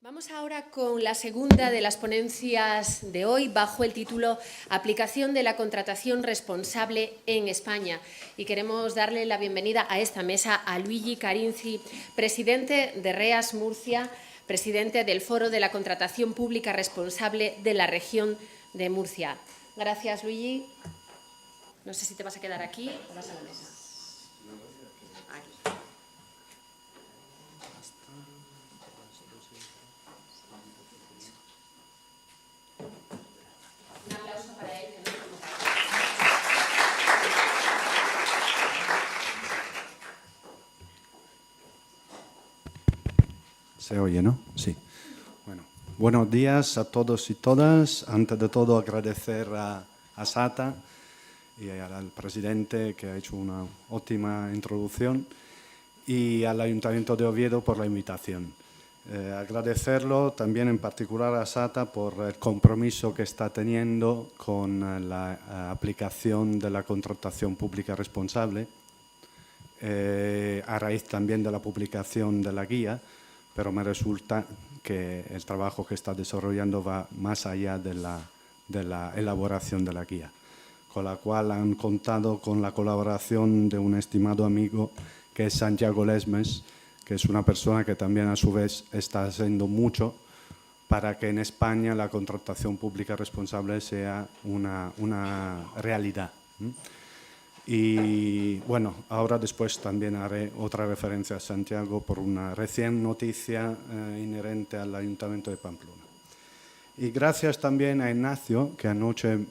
Vamos ahora con la segunda de las ponencias de hoy bajo el título Aplicación de la contratación responsable en España. Y queremos darle la bienvenida a esta mesa a Luigi Carinzi, presidente de REAS Murcia, presidente del Foro de la Contratación Pública Responsable de la región de Murcia. Gracias, Luigi. No sé si te vas a quedar aquí o vas a la mesa. Aquí. Un aplauso para él. ¿Se oye, no? Sí. Bueno, buenos días a todos y todas. Antes de todo, agradecer a SATA y al presidente, que ha hecho una óptima introducción, y al Ayuntamiento de Oviedo por la invitación. Agradecerlo también en particular a SATA por el compromiso que está teniendo con la aplicación de la contratación pública responsable, a raíz también de la publicación de la guía, pero me resulta que el trabajo que está desarrollando va más allá de la elaboración de la guía, con la cual han contado con la colaboración de un estimado amigo que es Santiago Lesmes, que es una persona que también a su vez está haciendo mucho para que en España la contratación pública responsable sea una realidad. Y bueno, ahora después también haré otra referencia a Santiago por una recién noticia inherente al Ayuntamiento de Pamplona. Y gracias también a Ignacio, que anoche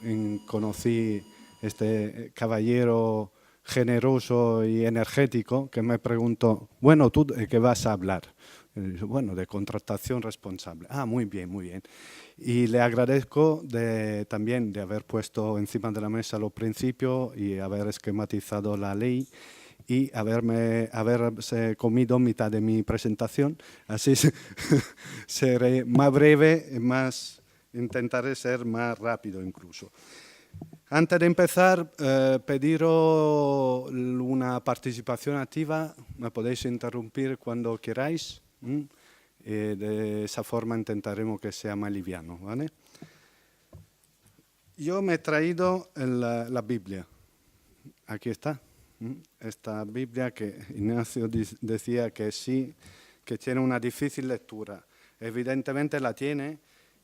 conocí este caballero generoso y energético, que me preguntó, bueno, ¿tú de qué vas a hablar? Bueno, de contratación responsable. Ah, muy bien, muy bien. Y le agradezco también de haber puesto encima de la mesa los principios y haber esquematizado la ley y haberse comido mitad de mi presentación. Así seré más breve, intentaré ser más rápido incluso. Antes de empezar, pediros una participación activa. Me podéis interrumpir cuando queráis. De esa forma intentaremos que sea más liviano, ¿vale? Yo me he traído la Biblia. Aquí está. Esta Biblia que Ignacio decía que sí, que tiene una difícil lectura. Evidentemente la tiene,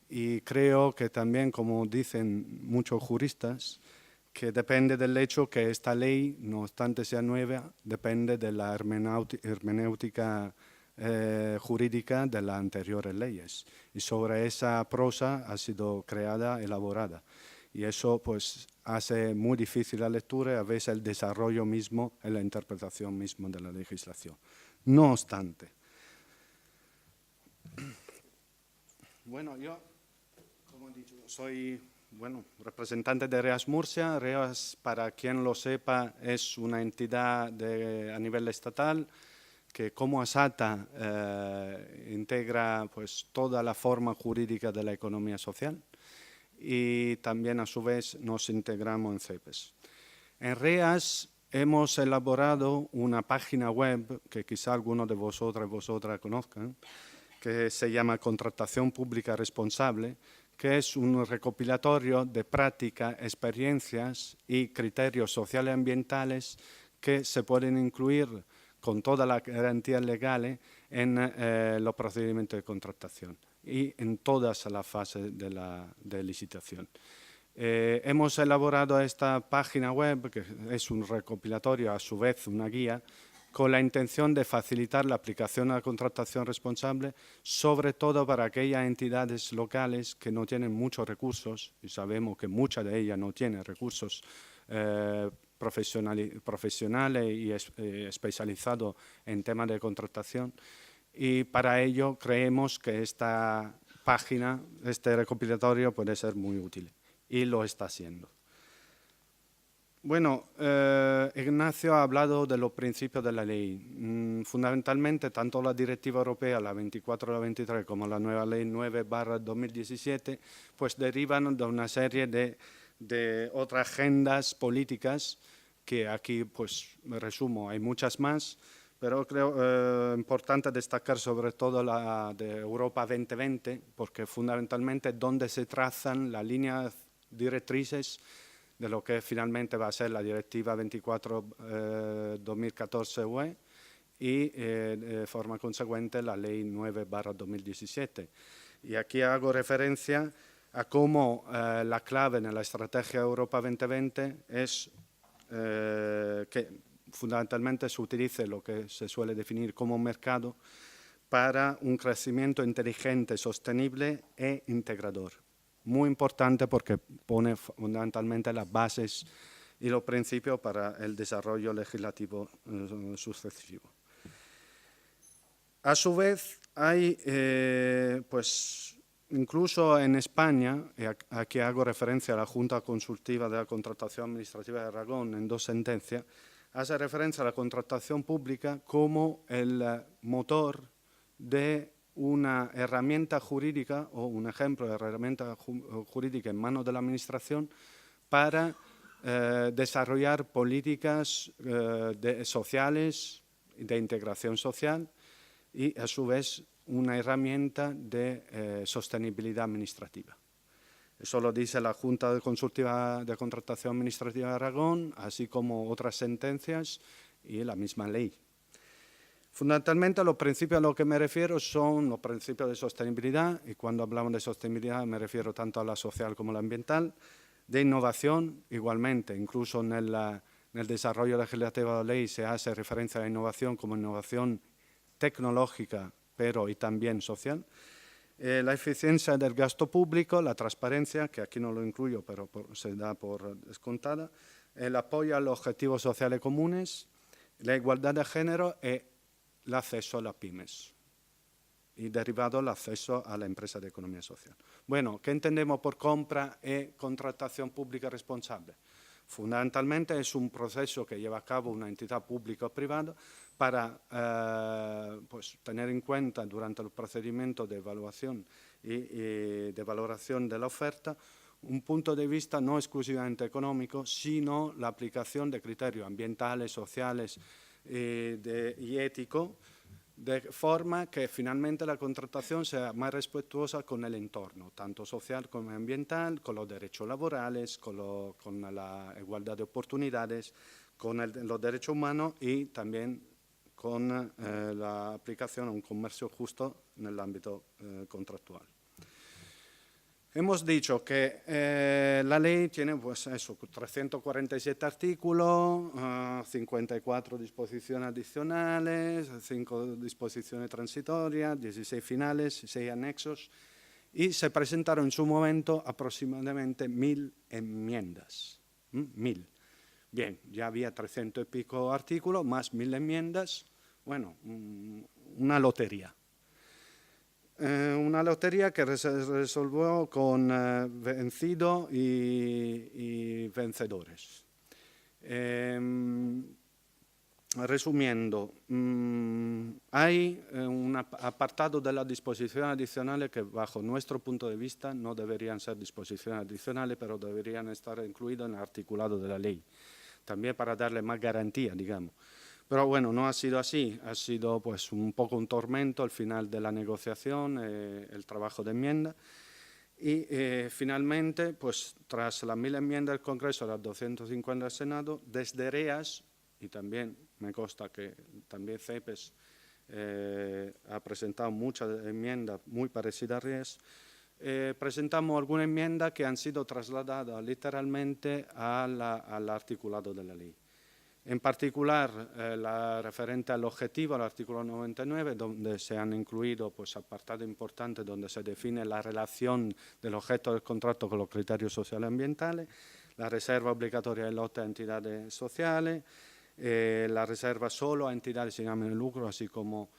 y creo que también, como dicen muchos juristas, que depende del hecho que esta ley, no obstante sea nueva, depende de la hermenéutica jurídica de las anteriores leyes. Y sobre esa prosa ha sido creada, elaborada. Y eso pues hace muy difícil la lectura y a veces el desarrollo mismo y la interpretación misma de la legislación. No obstante, bueno, yo, como he dicho, soy representante de REAS Murcia. REAS, para quien lo sepa, es una entidad a nivel estatal que, como ASATA, integra pues toda la forma jurídica de la economía social, y también a su vez nos integramos en CEPES. En REAS hemos elaborado una página web que quizá algunos de vosotras y vosotras conozcan, que se llama Contratación Pública Responsable, que es un recopilatorio de prácticas, experiencias y criterios sociales y ambientales que se pueden incluir con todas las garantías legales en los procedimientos de contratación y en todas las fases de licitación. Hemos elaborado esta página web, que es un recopilatorio, a su vez una guía, con la intención de facilitar la aplicación a la contratación responsable, sobre todo para aquellas entidades locales que no tienen muchos recursos, y sabemos que muchas de ellas no tienen recursos profesionales y especializados en temas de contratación. Y para ello creemos que esta página, este recopilatorio, puede ser muy útil, y lo está haciendo. Bueno, Ignacio ha hablado de los principios de la ley. Fundamentalmente, tanto la Directiva Europea, la 24 y la 23, como la nueva Ley 9/2017, pues derivan de una serie de otras agendas políticas que aquí, pues, me resumo, hay muchas más, pero creo importante destacar sobre todo la de Europa 2020, porque fundamentalmente es donde se trazan las líneas directrices de lo que finalmente va a ser la Directiva 24/2014 UE y de forma consecuente la Ley 9/2017. Y aquí hago referencia a cómo la clave en la estrategia Europa 2020 es que fundamentalmente se utilice lo que se suele definir como mercado para un crecimiento inteligente, sostenible e integrador. Muy importante porque pone fundamentalmente las bases y los principios para el desarrollo legislativo sucesivo. A su vez, hay, pues, incluso en España, y aquí hago referencia a la Junta Consultiva de la Contratación Administrativa de Aragón en 2 sentencias, hace referencia a la contratación pública como el motor de una herramienta jurídica o un ejemplo de herramienta jurídica en manos de la Administración para desarrollar políticas sociales, de integración social y, a su vez, una herramienta de sostenibilidad administrativa. Eso lo dice la Junta Consultiva de Contratación Administrativa de Aragón, así como otras sentencias y la misma ley. Fundamentalmente, los principios a los que me refiero son los principios de sostenibilidad, y cuando hablamos de sostenibilidad me refiero tanto a la social como a la ambiental, de innovación, igualmente, incluso en el desarrollo legislativo de la ley se hace referencia a la innovación como innovación tecnológica, pero y también social. La eficiencia del gasto público, la transparencia, que aquí no lo incluyo, pero se da por descontada, el apoyo a los objetivos sociales comunes, la igualdad de género y el acceso a las pymes y derivado el acceso a la empresa de economía social. Bueno, ¿qué entendemos por compra y contratación pública responsable? Fundamentalmente es un proceso que lleva a cabo una entidad pública o privada para pues, tener en cuenta durante el procedimiento de evaluación y de valoración de la oferta un punto de vista no exclusivamente económico, sino la aplicación de criterios ambientales, sociales y éticos, de forma que finalmente la contratación sea más respetuosa con el entorno, tanto social como ambiental, con los derechos laborales, con la igualdad de oportunidades, con los derechos humanos y también con la aplicación a un comercio justo en el ámbito contractual. Hemos dicho que la ley tiene pues, eso, 347 artículos, 54 disposiciones adicionales, 5 disposiciones transitorias, 16 finales, 6 anexos, y se presentaron en su momento aproximadamente 1000 enmiendas. 1000. Bien, ya había 300 y pico artículos, más 1000 enmiendas, bueno, una lotería. Una lotería que se resolvió con vencido y vencedores. Resumiendo, hay un apartado de las disposiciones adicionales que bajo nuestro punto de vista no deberían ser disposiciones adicionales, pero deberían estar incluidas en el articulado de la ley, también para darle más garantía, digamos. Pero bueno, no ha sido así, ha sido pues un poco un tormento al final de la negociación, el trabajo de enmienda. Y finalmente, pues tras las 1000 enmiendas del Congreso, las 250 del Senado, desde REAS, y también me consta que también CEPES ha presentado muchas enmiendas muy parecidas a REAS, presentamos algunas enmiendas que han sido trasladadas literalmente al articulado de la ley. En particular, la referente al objetivo, al artículo 99, donde se han incluido pues, apartados importantes donde se define la relación del objeto del contrato con los criterios sociales y ambientales, la reserva obligatoria de lote a entidades sociales, la reserva solo a entidades sin ánimo de lucro, así como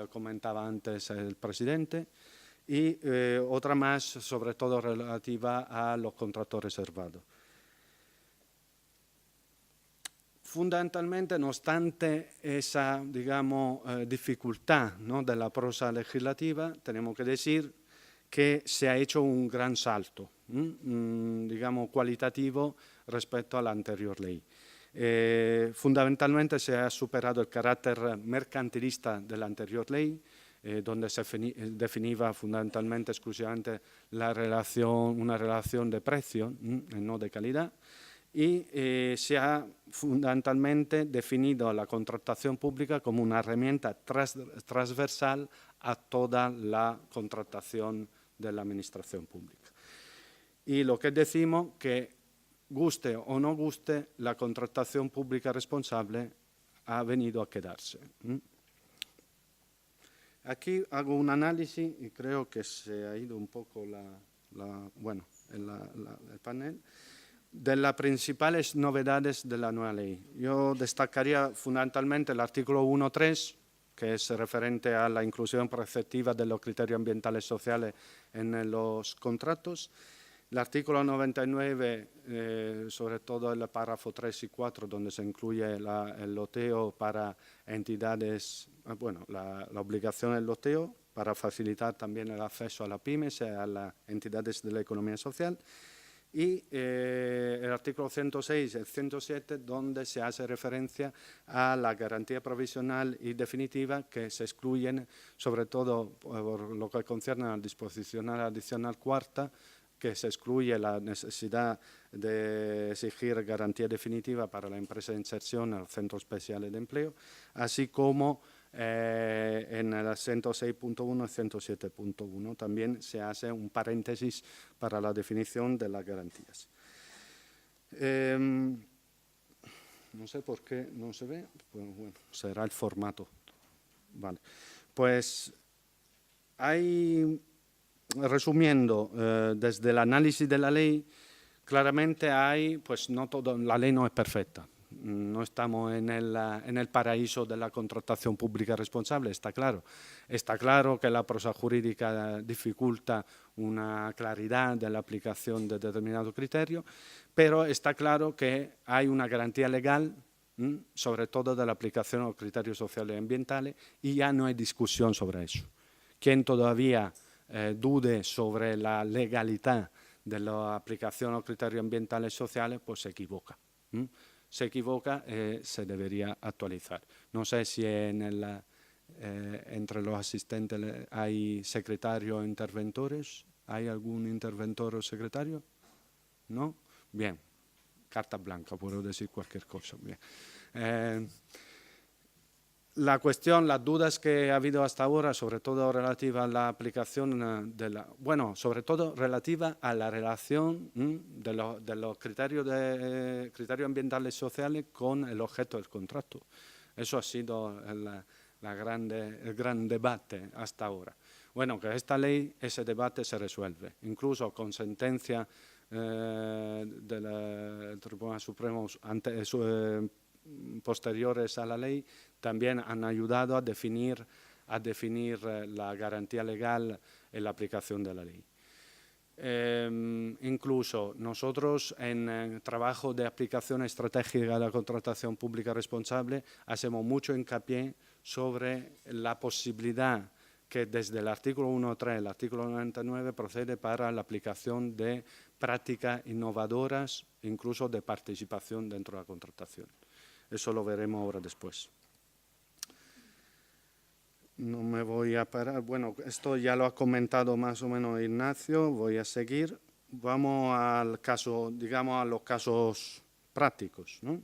comentaba antes el presidente, y otra más, sobre todo relativa a los contratos reservados. Fundamentalmente, no obstante esa, digamos, dificultad, ¿no?, de la prosa legislativa, tenemos que decir que se ha hecho un gran salto, digamos, cualitativo respecto a la anterior ley. Fundamentalmente se ha superado el carácter mercantilista de la anterior ley, donde se definía fundamentalmente, exclusivamente, una relación de precio, no de calidad, y se ha fundamentalmente definido la contratación pública como una herramienta transversal a toda la contratación de la administración pública. Y lo que decimos que, guste o no guste, la contratación pública responsable ha venido a quedarse. Aquí hago un análisis y creo que se ha ido un poco el panel, de las principales novedades de la nueva ley. Yo destacaría fundamentalmente el artículo 1.3, que es referente a la inclusión preceptiva de los criterios ambientales y sociales en los contratos. El artículo 99, sobre todo el párrafo 3 y 4, donde se incluye el loteo para entidades, la obligación del loteo para facilitar también el acceso a las pymes y a las entidades de la economía social. Y el artículo 106 y el 107, donde se hace referencia a la garantía provisional y definitiva, que se excluyen, sobre todo por lo que concierne a la disposición adicional cuarta, que se excluye la necesidad de exigir garantía definitiva para la empresa de inserción en el Centro Especial de Empleo, así como en el 106.1 y 107.1 también se hace un paréntesis para la definición de las garantías. No sé por qué no se ve, pues bueno, será el formato. Vale. Pues resumiendo, desde el análisis de la ley, claramente la ley no es perfecta. No estamos en el paraíso de la contratación pública responsable, está claro. Está claro que la prosa jurídica dificulta una claridad de la aplicación de determinado criterio, pero está claro que hay una garantía legal, sobre todo de la aplicación de los criterios sociales y ambientales, y ya no hay discusión sobre eso. Quien todavía dude sobre la legalidad de la aplicación de los criterios ambientales y sociales, pues se equivoca. Se equivoca, se debería actualizar. No sé si entre los asistentes hay secretarios o interventores. ¿Hay algún interventor o secretario? ¿No? Bien. Carta blanca, puedo decir cualquier cosa. Bien. La cuestión, las dudas que ha habido hasta ahora, sobre todo relativa a la aplicación sobre todo relativa a la relación de los criterios ambientales y sociales con el objeto del contrato. Eso ha sido el gran debate hasta ahora. Bueno, que esta ley, ese debate se resuelve, incluso con sentencia del Tribunal Supremo posteriores a la ley, también han ayudado a definir la garantía legal en la aplicación de la ley. Incluso nosotros en el trabajo de aplicación estratégica de la contratación pública responsable hacemos mucho hincapié sobre la posibilidad que desde el artículo 1.3, el artículo 99, procede para la aplicación de prácticas innovadoras, incluso de participación dentro de la contratación. Eso lo veremos ahora después. No me voy a parar. Bueno, esto ya lo ha comentado más o menos Ignacio. Voy a seguir. Vamos al caso, digamos, a los casos prácticos, ¿no?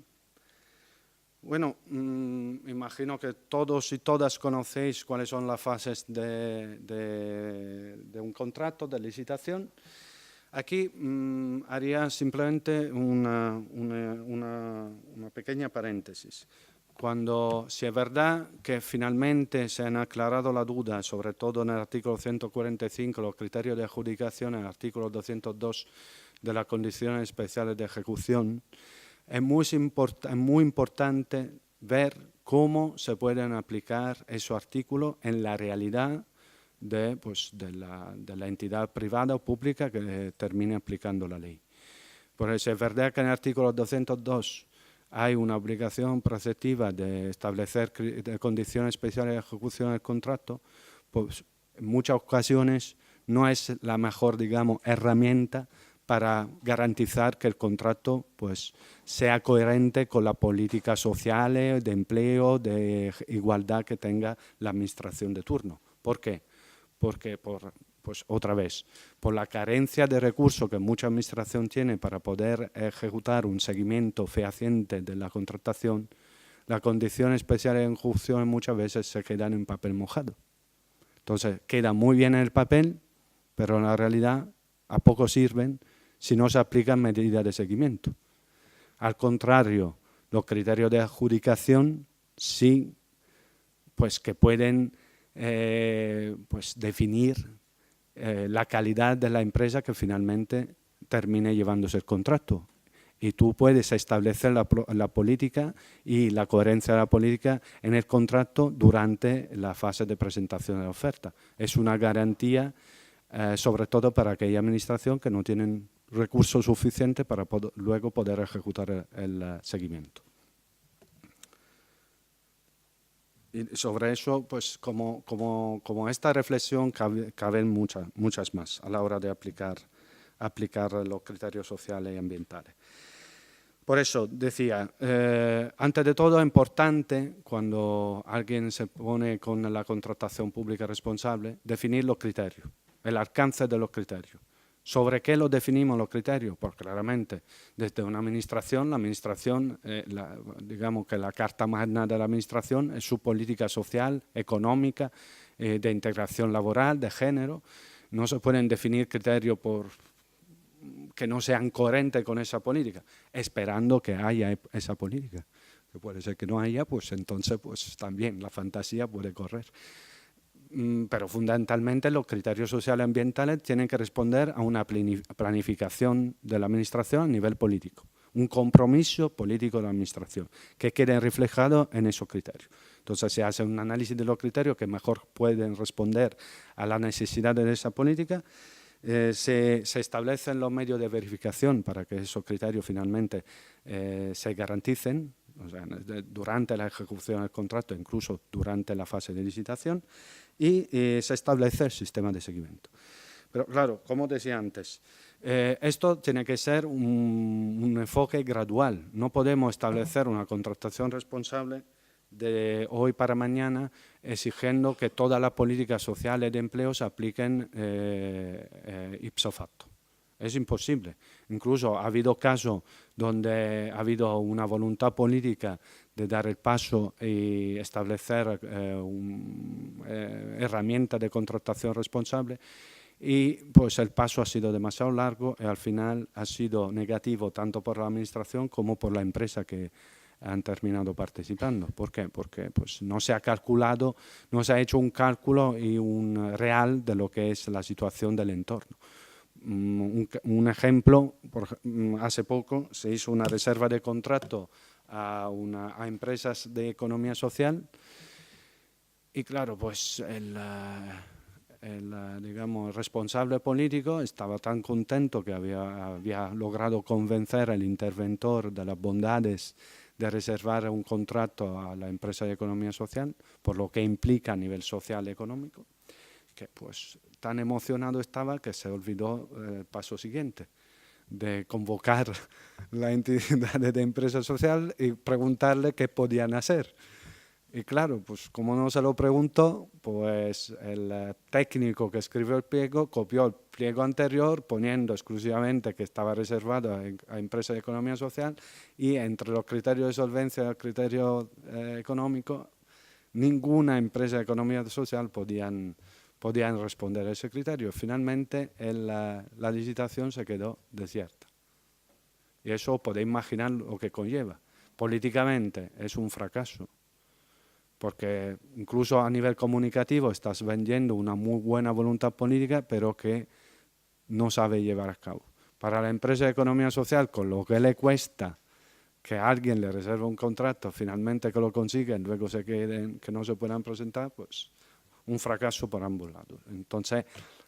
Bueno, imagino que todos y todas conocéis cuáles son las fases de un contrato, de licitación. Aquí haría simplemente una pequeña paréntesis. Si es verdad que finalmente se han aclarado la duda, sobre todo en el artículo 145, los criterios de adjudicación, en el artículo 202 de las condiciones especiales de ejecución, es muy importante ver cómo se pueden aplicar esos artículos en la realidad de la entidad privada o pública que termine aplicando la ley. Por eso es verdad que en el artículo 202 hay una obligación preceptiva de establecer condiciones especiales de ejecución del contrato, pues en muchas ocasiones no es la mejor, digamos, herramienta para garantizar que el contrato pues, sea coherente con la política social, de empleo, de igualdad que tenga la administración de turno. ¿Por qué? Porque pues otra vez, por la carencia de recursos que mucha administración tiene para poder ejecutar un seguimiento fehaciente de la contratación, las condiciones especiales de ejecución muchas veces se quedan en papel mojado. Entonces, queda muy bien en el papel, pero en la realidad a poco sirven si no se aplican medidas de seguimiento. Al contrario, los criterios de adjudicación sí, pues que pueden pues definir la calidad de la empresa que finalmente termine llevándose el contrato. Y tú puedes establecer la política y la coherencia de la política en el contrato durante la fase de presentación de la oferta. Es una garantía, sobre todo para aquella administración que no tienen recursos suficientes para luego poder ejecutar el seguimiento. Y sobre eso, pues como esta reflexión, caben muchas más a la hora de aplicar los criterios sociales y ambientales. Por eso decía, antes de todo es importante, cuando alguien se pone con la contratación pública responsable, definir los criterios, el alcance de los criterios. ¿Sobre qué los definimos los criterios? Pues claramente, desde una administración, la administración, digamos que la carta magna de la administración es su política social, económica, de integración laboral, de género. No se pueden definir criterios que no sean coherentes con esa política, esperando que haya esa política. Que puede ser que no haya, pues entonces pues también la fantasía puede correr. Pero fundamentalmente los criterios sociales y ambientales tienen que responder a una planificación de la administración a nivel político, un compromiso político de la administración que quede reflejado en esos criterios. Entonces se hace un análisis de los criterios que mejor pueden responder a las necesidades de esa política. Se establecen los medios de verificación para que esos criterios finalmente se garanticen, o sea, durante la ejecución del contrato, incluso durante la fase de licitación, y se establece el sistema de seguimiento. Pero claro, como decía antes, esto tiene que ser un enfoque gradual. No podemos establecer una contratación responsable de hoy para mañana, exigiendo que todas las políticas sociales de empleo se apliquen ipso facto. Es imposible. Incluso ha habido casos donde ha habido una voluntad política de dar el paso y establecer herramientas de contratación responsable, y pues el paso ha sido demasiado largo y al final ha sido negativo tanto por la administración como por la empresa que han terminado participando. ¿Por qué? Porque pues, no se ha calculado, no se ha hecho un cálculo y un real de lo que es la situación del entorno. Un ejemplo, hace poco se hizo una reserva de contrato a empresas de economía social y claro, pues digamos, el responsable político estaba tan contento que había logrado convencer al interventor de las bondades de reservar un contrato a la empresa de economía social, por lo que implica a nivel social y económico, que pues tan emocionado estaba que se olvidó el paso siguiente, de convocar la entidad de empresa social y preguntarle qué podían hacer. Y claro, pues como no se lo preguntó, pues el técnico que escribió el pliego copió el pliego anterior poniendo exclusivamente que estaba reservado a empresas de economía social, y entre los criterios de solvencia y el criterio económico, ninguna empresa de economía social podían responder a ese criterio. Finalmente la licitación se quedó desierta. Y eso podéis imaginar lo que conlleva. Políticamente es un fracaso, porque incluso a nivel comunicativo estás vendiendo una muy buena voluntad política, pero que no sabe llevar a cabo. Para la empresa de economía social, con lo que le cuesta que alguien le reserve un contrato, finalmente que lo consiguen, luego se queden, que no se puedan presentar, pues un fracaso por ambos lados. Entonces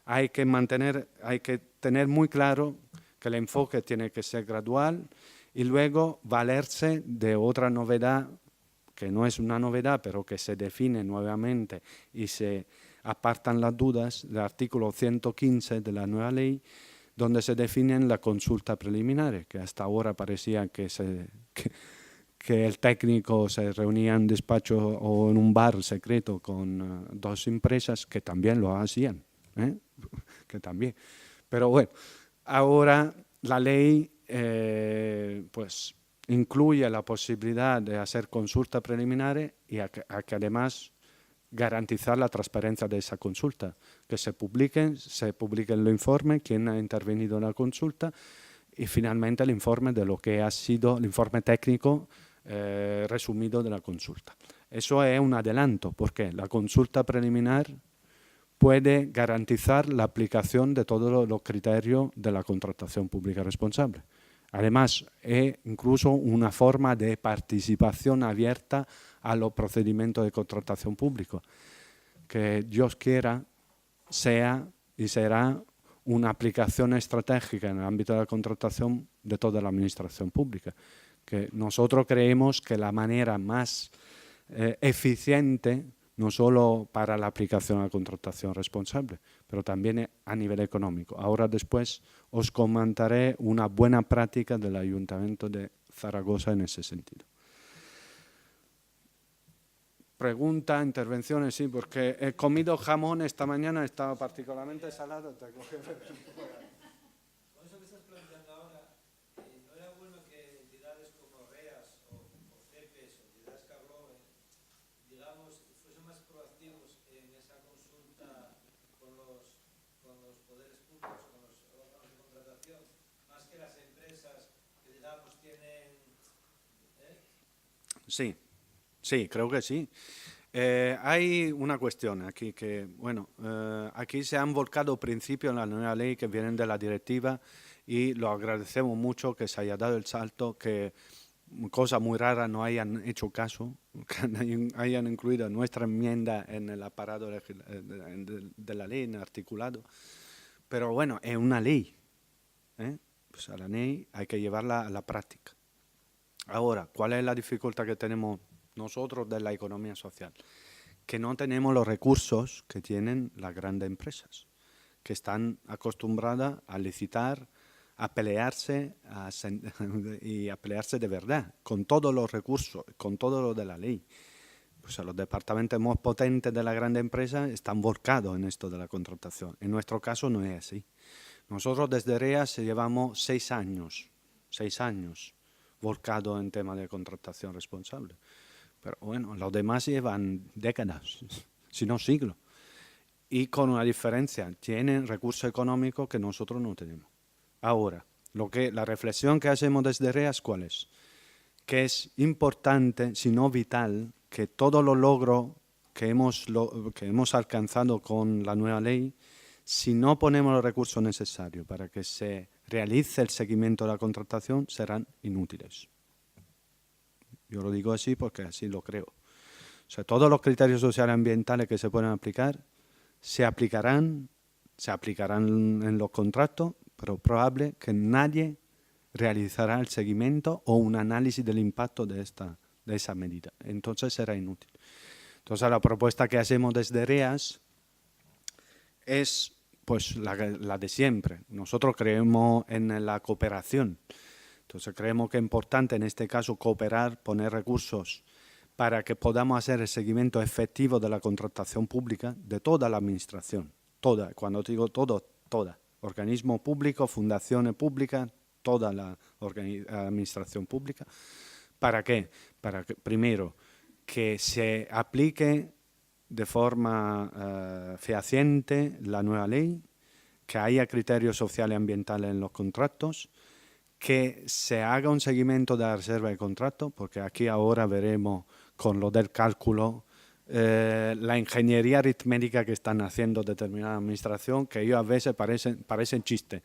hay que tener muy claro que el enfoque tiene que ser gradual y luego valerse de otra novedad, que no es una novedad, pero que se define nuevamente y se apartan las dudas del artículo 115 de la nueva ley, donde se definen las consultas preliminares, que hasta ahora parecía que el técnico se reunía en despacho o en un bar secreto con dos empresas que también lo hacían, que también. Pero bueno, ahora la ley pues incluye la posibilidad de hacer consultas preliminares y a que además garantizar la transparencia de esa consulta, que se publique el informe, quién ha intervenido en la consulta y finalmente el informe de lo que ha sido el informe técnico resumido de la consulta. Eso es un adelanto, porque la consulta preliminar puede garantizar la aplicación de todos los criterios de la contratación pública responsable. Además, es incluso una forma de participación abierta a los procedimientos de contratación pública, que Dios quiera sea y será una aplicación estratégica en el ámbito de la contratación de toda la administración pública, que nosotros creemos que la manera más eficiente, no solo para la aplicación a la contratación responsable, pero también a nivel económico. Ahora después os comentaré una buena práctica del Ayuntamiento de Zaragoza en ese sentido. Pregunta, intervenciones, sí, porque he comido jamón esta mañana, estaba particularmente salado. Con eso que estás planteando ahora, ¿no era bueno que entidades como REAS o CEPES o entidades que habló, digamos, fuesen más proactivos en esa consulta con los poderes públicos, con los órganos de contratación, más que las empresas que, digamos, tienen... Sí. Sí, creo que sí. Hay una cuestión aquí que, bueno, aquí se han volcado principios en la nueva ley que vienen de la directiva y lo agradecemos mucho que se haya dado el salto, que cosa muy rara no hayan hecho caso, que hayan incluido nuestra enmienda en el aparato de la ley, en el articulado. Pero bueno, es una ley, pues a la ley hay que llevarla a la práctica. Ahora, ¿cuál es la dificultad que tenemos nosotros de la economía social? Que no tenemos los recursos que tienen las grandes empresas, que están acostumbradas a licitar, a pelearse y a pelearse de verdad, con todos los recursos, con todo lo de la ley. Pues los departamentos más potentes de las grandes empresas están volcados en esto de la contratación. En nuestro caso no es así. Nosotros desde REAS llevamos 6 años volcados en temas de contratación responsable. Pero bueno, los demás llevan décadas, si no siglos. Y con una diferencia, tienen recursos económicos que nosotros no tenemos. Ahora, la reflexión que hacemos desde REAS, ¿cuál es? Que es importante, si no vital, que todos los logros que hemos alcanzado con la nueva ley, si no ponemos los recursos necesarios para que se realice el seguimiento de la contratación, serán inútiles. Yo lo digo así porque así lo creo. O sea, todos los criterios sociales y ambientales que se pueden aplicar se aplicarán en los contratos, pero es probable que nadie realizará el seguimiento o un análisis del impacto de esa medida. Entonces será inútil. Entonces la propuesta que hacemos desde REAS es pues la de siempre. Nosotros creemos en la cooperación. Entonces creemos que es importante en este caso cooperar, poner recursos para que podamos hacer el seguimiento efectivo de la contratación pública de toda la administración. Toda, cuando digo todo, toda. Organismos públicos, fundaciones públicas, toda la administración pública. ¿Para qué? Para que, primero, que se aplique de forma fehaciente la nueva ley, que haya criterios sociales y ambientales en los contratos, que se haga un seguimiento de la reserva de contrato, porque aquí ahora veremos con lo del cálculo la ingeniería aritmética que están haciendo determinada administración, que ellos a veces parecen chistes.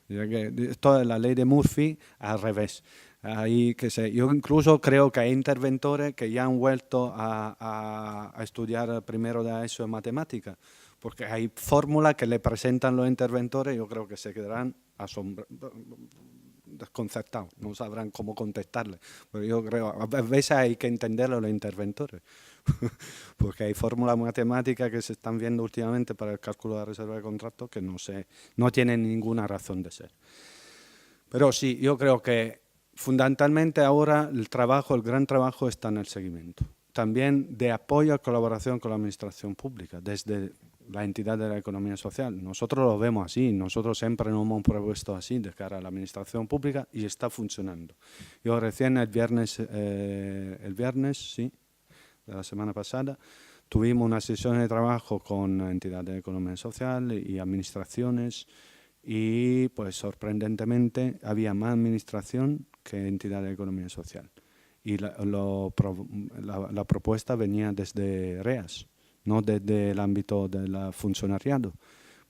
Esto es la ley de Murphy al revés. Yo incluso creo que hay interventores que ya han vuelto a estudiar primero de eso en matemáticas, porque hay fórmulas que le presentan los interventores y yo creo que se quedarán desconcertados, no sabrán cómo contestarle. Pero yo creo, a veces hay que entenderlo los interventores, porque hay fórmulas matemáticas que se están viendo últimamente para el cálculo de la reserva de contrato que no tienen ninguna razón de ser. Pero sí, yo creo que fundamentalmente ahora el gran trabajo está en el seguimiento. También de apoyo y colaboración con la administración pública, desde la entidad de la economía social. Nosotros lo vemos así, nosotros siempre nos hemos propuesto así de cara a la administración pública y está funcionando. Yo recién el viernes sí, de la semana pasada, tuvimos una sesión de trabajo con la entidad de economía social y administraciones y pues sorprendentemente había más administración que entidad de economía social. Y la propuesta venía desde REAS, no desde el ámbito del funcionariado,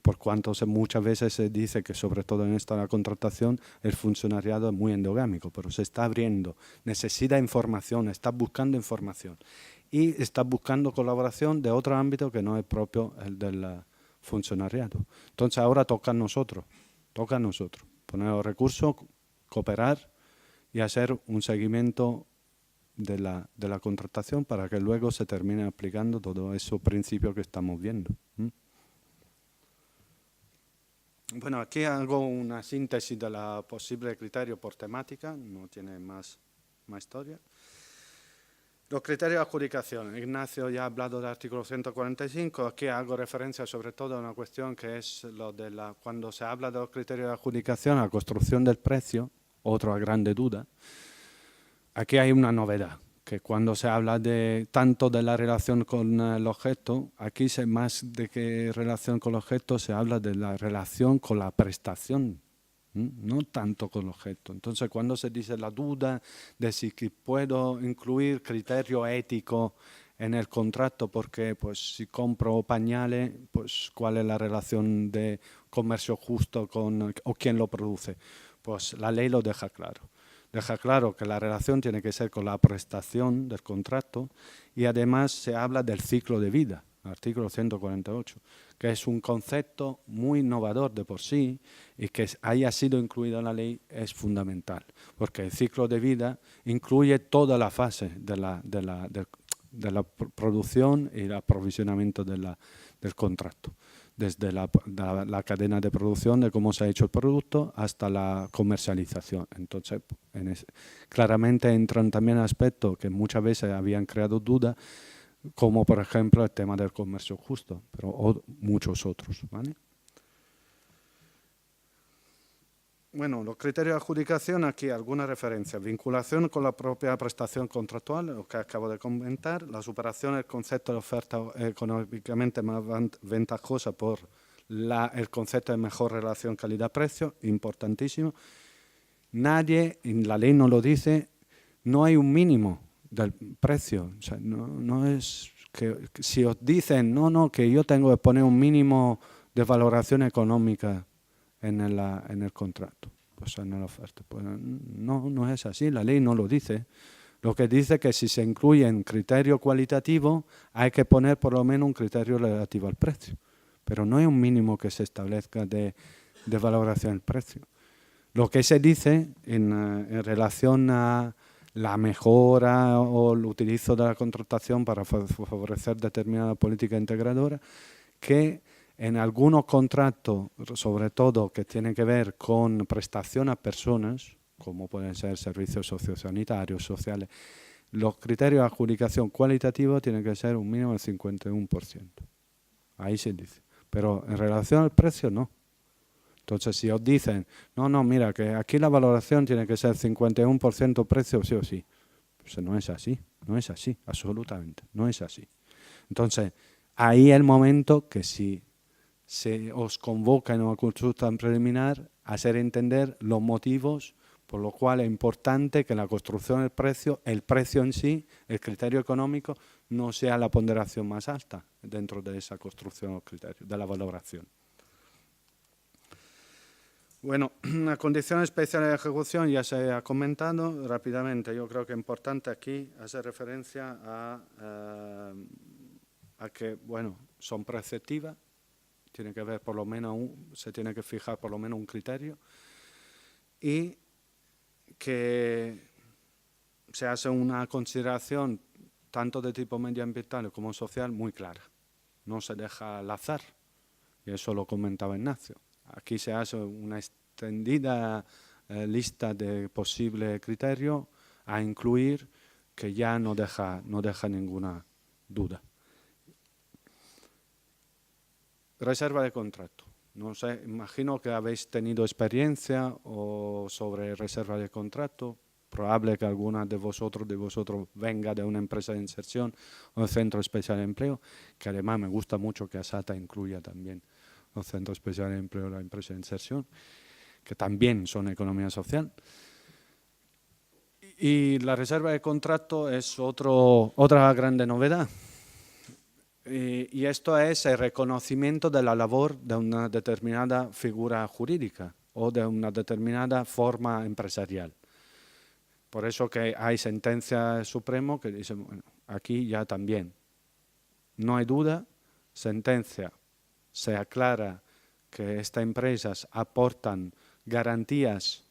por cuanto muchas veces se dice que sobre todo en esta contratación el funcionariado es muy endogámico, pero se está abriendo, necesita información, está buscando información y está buscando colaboración de otro ámbito que no es propio el del funcionariado. Entonces ahora toca a nosotros poner los recursos, cooperar y hacer un seguimiento de la contratación para que luego se termine aplicando todos esos principios que estamos viendo. Bueno, aquí hago una síntesis de la posible criterio por temática, no tiene más historia. Los criterios de adjudicación. Ignacio ya ha hablado del artículo 145, aquí hago referencia sobre todo a una cuestión que es lo de cuando se habla de los criterios de adjudicación, la construcción del precio, otra grande duda. Aquí hay una novedad, que cuando se habla tanto de la relación con el objeto, aquí más de que relación con el objeto se habla de la relación con la prestación, no tanto con el objeto. Entonces, cuando se dice la duda de si puedo incluir criterio ético en el contrato, porque pues si compro pañales, pues cuál es la relación de comercio justo o quién lo produce, pues la ley lo deja claro. Deja claro que la relación tiene que ser con la prestación del contrato y además se habla del ciclo de vida, artículo 148, que es un concepto muy innovador de por sí y que haya sido incluido en la ley es fundamental, porque el ciclo de vida incluye toda la fase de la producción y el aprovisionamiento del contrato, desde la cadena de producción, de cómo se ha hecho el producto, hasta la comercialización. Entonces, claramente entran también aspectos que muchas veces habían creado dudas, como por ejemplo el tema del comercio justo, pero muchos otros, ¿vale? Bueno, los criterios de adjudicación, aquí alguna referencia. Vinculación con la propia prestación contractual, lo que acabo de comentar. La superación del concepto de oferta económicamente más ventajosa por el concepto de mejor relación calidad-precio, importantísimo. Nadie, en la ley no lo dice, no hay un mínimo del precio. O sea, no es que si os dicen, no, que yo tengo que poner un mínimo de valoración económica en el contrato, pues en la oferta. Pues no es así, la ley no lo dice. Lo que dice es que si se incluye en criterio cualitativo hay que poner por lo menos un criterio relativo al precio, pero no hay un mínimo que se establezca de valoración del precio. Lo que se dice en relación a la mejora o el utilizo de la contratación para favorecer determinada política integradora, que en algunos contratos, sobre todo que tienen que ver con prestación a personas, como pueden ser servicios sociosanitarios, sociales, los criterios de adjudicación cualitativa tienen que ser un mínimo del 51%. Ahí se dice. Pero en relación al precio, no. Entonces, si os dicen, no, mira, que aquí la valoración tiene que ser 51% precio sí o sí, pues no es así, absolutamente, no es así. Entonces, ahí es el momento que si se os convoca en una consulta preliminar, hacer entender los motivos por los cuales es importante que la construcción del precio, el precio en sí, el criterio económico, no sea la ponderación más alta dentro de esa construcción o criterio, de la valoración. Bueno, la condición especial de ejecución ya se ha comentado rápidamente. Yo creo que es importante aquí hacer referencia a que, bueno, son preceptivas, se tiene que fijar por lo menos un criterio y que se hace una consideración tanto de tipo medioambiental como social muy clara. No se deja al azar, y eso lo comentaba Ignacio. Aquí se hace una extendida lista de posibles criterios a incluir que ya no deja ninguna duda. Reserva de contrato. No sé, imagino que habéis tenido experiencia sobre reserva de contrato. Probable que alguna de vosotros venga de una empresa de inserción o de centro especial de empleo, que además me gusta mucho que ASATA incluya también los centros especiales de empleo y la empresa de inserción, que también son economía social. Y la reserva de contrato es otra grande novedad. Y esto es el reconocimiento de la labor de una determinada figura jurídica o de una determinada forma empresarial. Por eso que hay sentencia del Supremo que dice, bueno, aquí ya también. No hay duda, sentencia, se aclara que estas empresas aportan garantías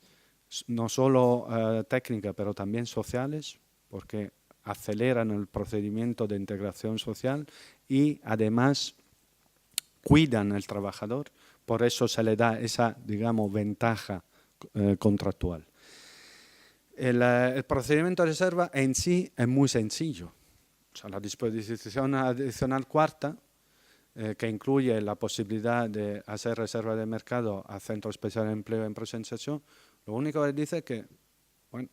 no solo técnicas, pero también sociales, porque aceleran el procedimiento de integración social y además cuidan al trabajador, por eso se le da esa, digamos, ventaja contractual. El procedimiento de reserva en sí es muy sencillo. O sea, la disposición adicional cuarta, que incluye la posibilidad de hacer reserva de mercado a centros especiales de empleo y empresas de inserción, lo único que dice es que, bueno,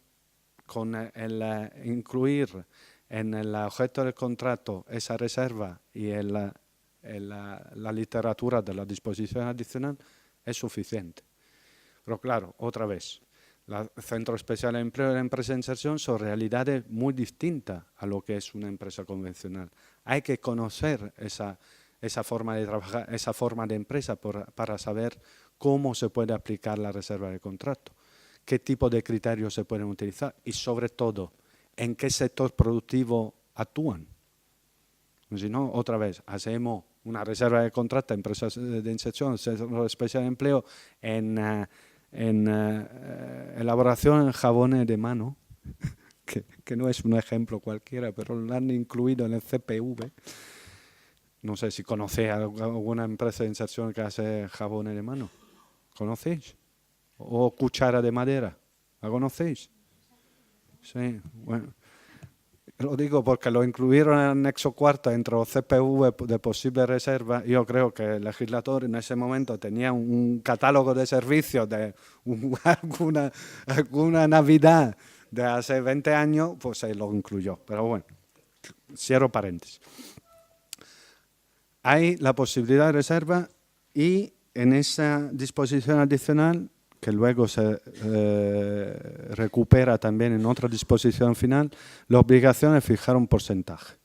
con el incluir en el objeto del contrato esa reserva y en la literatura de la disposición adicional es suficiente. Pero claro, otra vez, el Centro Especial de Empleo y la empresa de inserción son realidades muy distintas a lo que es una empresa convencional. Hay que conocer esa forma de trabajar, esa forma de empresa para saber cómo se puede aplicar la reserva de contrato, qué tipo de criterios se pueden utilizar y sobre todo, en qué sector productivo actúan. Si no, otra vez, hacemos una reserva de contrato, empresas de inserción, Centro Especial de Empleo en elaboración en jabones de mano, que no es un ejemplo cualquiera, pero lo han incluido en el CPV. No sé si conocéis alguna empresa de inserción que hace jabones de mano. ¿Conocéis? ¿O cuchara de madera? ¿La conocéis? Sí, bueno. Lo digo porque lo incluyeron en el anexo cuarto entre los CPV de posible reserva. Yo creo que el legislador en ese momento tenía un catálogo de servicios de alguna Navidad de hace 20 años, pues se lo incluyó. Pero bueno, cierro paréntesis. Hay la posibilidad de reserva y en esa disposición adicional, que luego se recupera también en otra disposición final, la obligación de fijar un porcentaje.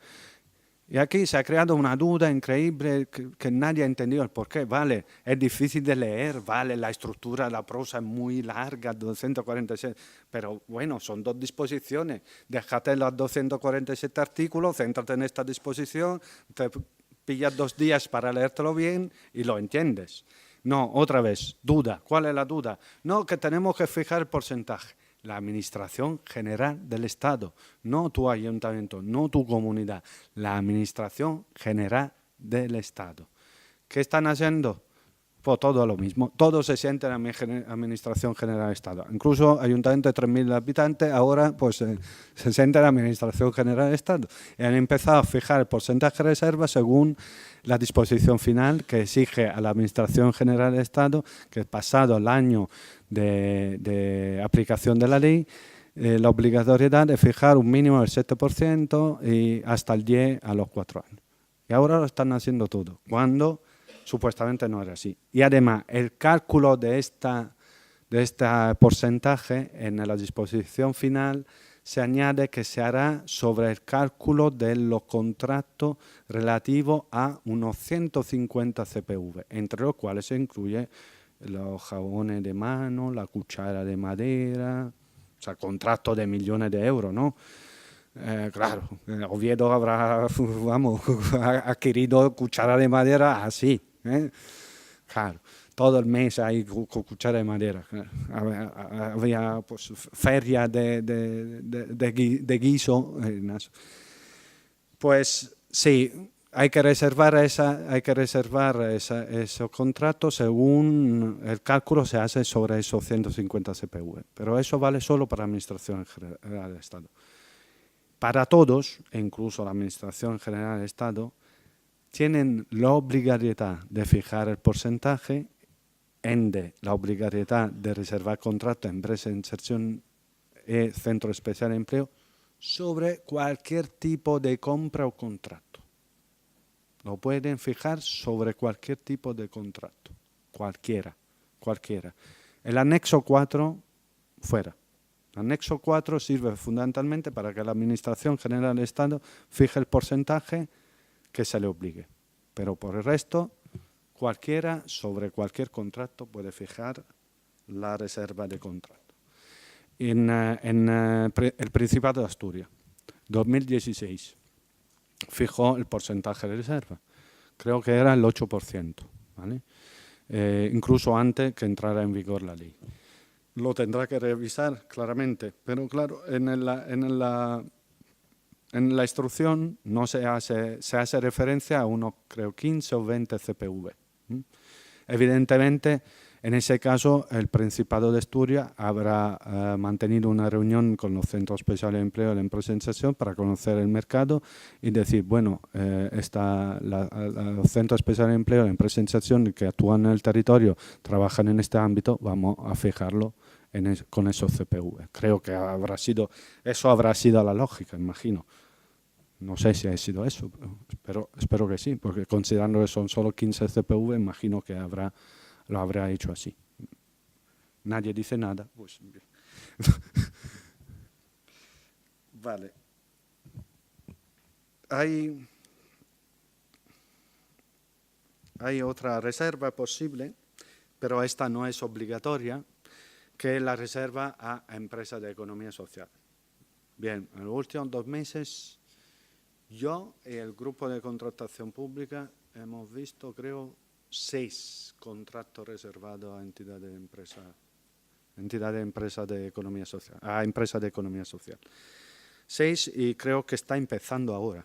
Y aquí se ha creado una duda increíble que nadie ha entendido el porqué. Vale, es difícil de leer, vale, la estructura, la prosa es muy larga, 247, pero bueno, son dos disposiciones. Déjate los 247 artículos, céntrate en esta disposición, te pillas 2 días para leértelo bien y lo entiendes. No, otra vez, duda. ¿Cuál es la duda? No, que tenemos que fijar el porcentaje. La Administración General del Estado, no tu ayuntamiento, no tu comunidad, la Administración General del Estado. ¿Qué están haciendo? Pues todo lo mismo. Todos se sienten en la Administración General del Estado. Incluso ayuntamientos de 3.000 habitantes ahora pues se sienten en la Administración General del Estado. Y han empezado a fijar el porcentaje de reserva según la disposición final que exige a la Administración General del Estado que pasado el año de aplicación de la ley, la obligatoriedad de fijar un mínimo del 7% y hasta el 10% a los 4 años. Y ahora lo están haciendo todo, cuando supuestamente no era así. Y además, el cálculo de este porcentaje en la disposición final se añade que se hará sobre el cálculo de los contratos relativos a unos 150 CPV, entre los cuales se incluye los jabones de mano, la cuchara de madera, o sea, contratos de millones de euros, ¿no? Claro, Oviedo habrá, vamos, adquirido cuchara de madera así, ¿eh? Claro. todo el mes ahí con cuchara de madera. Había pues, feria de guiso. Pues sí, hay que reservar ese contrato según el cálculo se hace sobre esos 150 CPV. Pero eso vale solo para la Administración General del Estado. Para todos, e incluso la Administración General del Estado, tienen la obligatoriedad de fijar el porcentaje, la obligatoriedad de reservar contrato a empresa de inserción y centro especial de empleo sobre cualquier tipo de compra o contrato. Lo pueden fijar sobre cualquier tipo de contrato, cualquiera. El anexo 4, fuera. El anexo 4 sirve fundamentalmente para que la Administración General del Estado fije el porcentaje que se le obligue. Pero por el resto, cualquiera sobre cualquier contrato puede fijar la reserva de contrato. En el Principado de Asturias, 2016, fijó el porcentaje de reserva. Creo que era el 8%, ¿vale? Incluso antes que entrara en vigor la ley. Lo tendrá que revisar claramente, pero claro, en la instrucción no se hace referencia a unos, creo, 15 o 20 CPV. Evidentemente, en ese caso, el Principado de Asturias habrá mantenido una reunión con los centros especiales de empleo de la empresa de inserción para conocer el mercado y decir, bueno, los centros especiales de empleo de la empresa de inserción que actúan en el territorio, trabajan en este ámbito, vamos a fijarlo con esos CPV. Creo que eso habrá sido la lógica, imagino. No sé si ha sido eso, pero espero que sí, porque considerando que son solo 15 CPV, imagino que lo habrá hecho así. Nadie dice nada, pues bien. Vale. Hay otra reserva posible, pero esta no es obligatoria, que es la reserva a empresas de economía social. Bien, en los últimos 2 meses, yo y el grupo de contratación pública hemos visto, creo, 6 contratos reservados a entidades de empresa de economía social, a empresas de economía social. 6 y creo que está empezando ahora.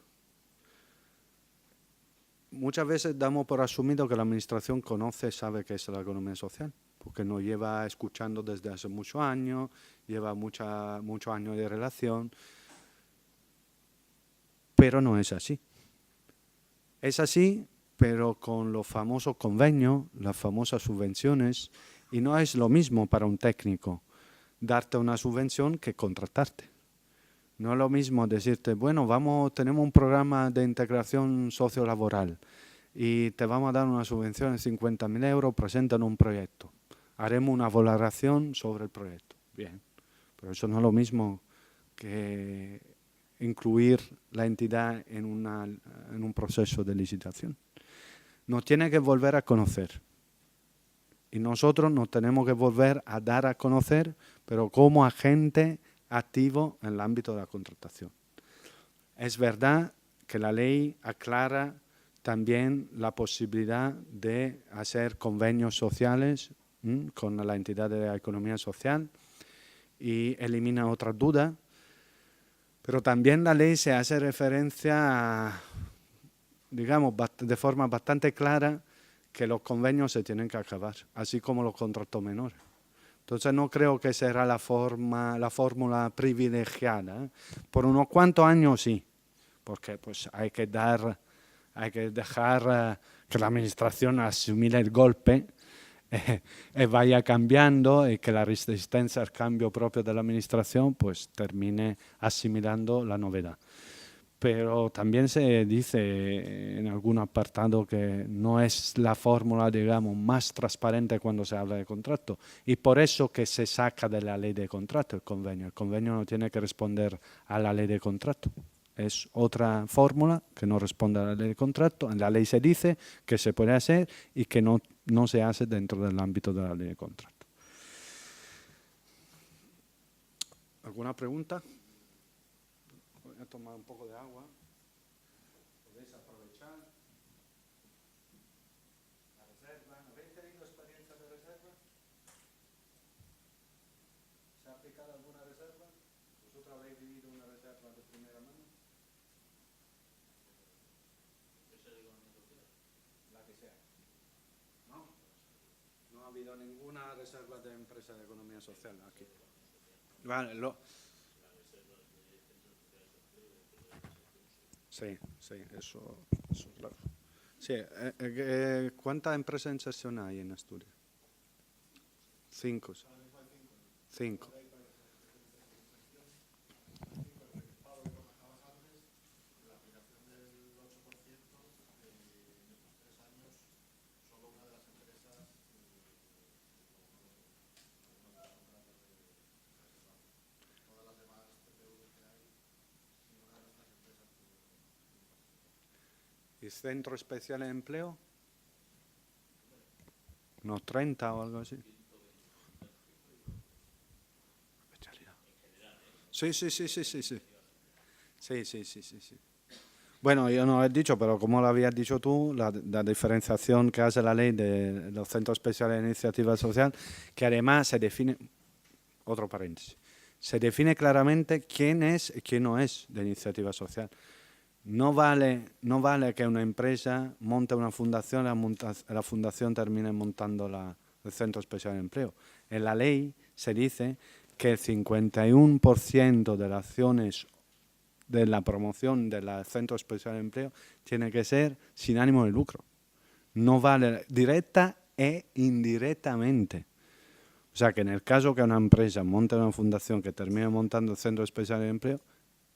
Muchas veces damos por asumido que la Administración sabe qué es la economía social, porque nos lleva escuchando desde hace muchos años, lleva muchos años de relación, pero no es así. Es así, pero con los famosos convenios, las famosas subvenciones, y no es lo mismo para un técnico darte una subvención que contratarte. No es lo mismo decirte, bueno, tenemos un programa de integración sociolaboral y te vamos a dar una subvención de 50.000 euros, presentan un proyecto. Haremos una valoración sobre el proyecto. Bien, pero eso no es lo mismo que incluir la entidad en un proceso de licitación. Nos tiene que volver a conocer. Y nosotros nos tenemos que volver a dar a conocer, pero como agente activo en el ámbito de la contratación. Es verdad que la ley aclara también la posibilidad de hacer convenios sociales con la entidad de la economía social y elimina otras dudas, pero también la ley se hace referencia, digamos, de forma bastante clara que los convenios se tienen que acabar, así como los contratos menores. Entonces no creo que será la fórmula privilegiada. Por unos cuantos años sí, porque pues hay que dejar que la Administración asuma el golpe y vaya cambiando y que la resistencia al cambio propio de la Administración pues termine asimilando la novedad. Pero también se dice en algún apartado que no es la fórmula, digamos, más transparente cuando se habla de contrato. Y por eso que se saca de la ley de contrato el convenio. El convenio no tiene que responder a la ley de contrato. Es otra fórmula que no responde a la ley de contrato. En la ley se dice que se puede hacer y que no se hace dentro del ámbito de la ley de contrato. ¿Alguna pregunta? Voy a tomar un poco de agua. Podéis aprovechar la reserva. ¿No habéis tenido experiencia especial alguna reserva? ¿Vosotros habéis vivido una reserva de primera mano? La que sea. ¿No? No ha habido ninguna reserva de empresa de economía social aquí. Vale, sí, eso claro. Sí, ¿cuántas empresas en inserción hay en Asturias? 5. 5. ¿Y centro especial de empleo? ¿Unos 30 o algo así? Sí. Sí. Bueno, yo no lo he dicho, pero como lo habías dicho tú, la diferenciación que hace la ley de los centros especiales de iniciativa social, que además se define, otro paréntesis, se define claramente quién es y quién no es de iniciativa social. No vale que una empresa monte una fundación, la fundación termine montando el centro especial de empleo. En la ley se dice que el 51% de las acciones de la promoción del centro especial de empleo tiene que ser sin ánimo de lucro. No vale directa e indirectamente. O sea que en el caso que una empresa monte una fundación que termine montando el centro especial de empleo,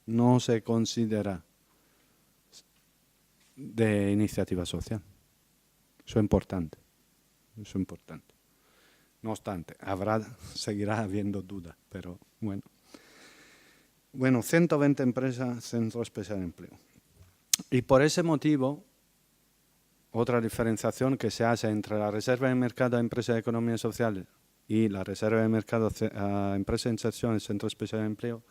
no se considera de iniciativa social. Eso es importante. No obstante, seguirá habiendo dudas, pero bueno. Bueno, 120 empresas, centro especial de empleo. Y por ese motivo, otra diferenciación que se hace entre la reserva de mercado a empresas de economía social y la reserva de mercado a empresas de inserción en centro especial de empleo,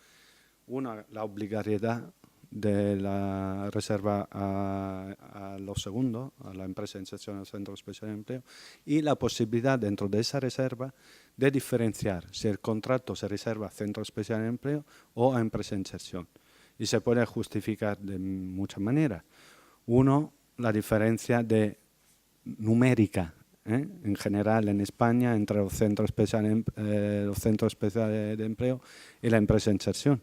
una, la obligatoriedad de la reserva a los segundos, a la empresa de inserción en el centro especial de empleo, y la posibilidad dentro de esa reserva de diferenciar si el contrato se reserva a centro especial de empleo o a empresa de inserción. Y se puede justificar de muchas maneras. Uno, la diferencia numérica, en general en España entre los centros especiales de empleo y la empresa de inserción.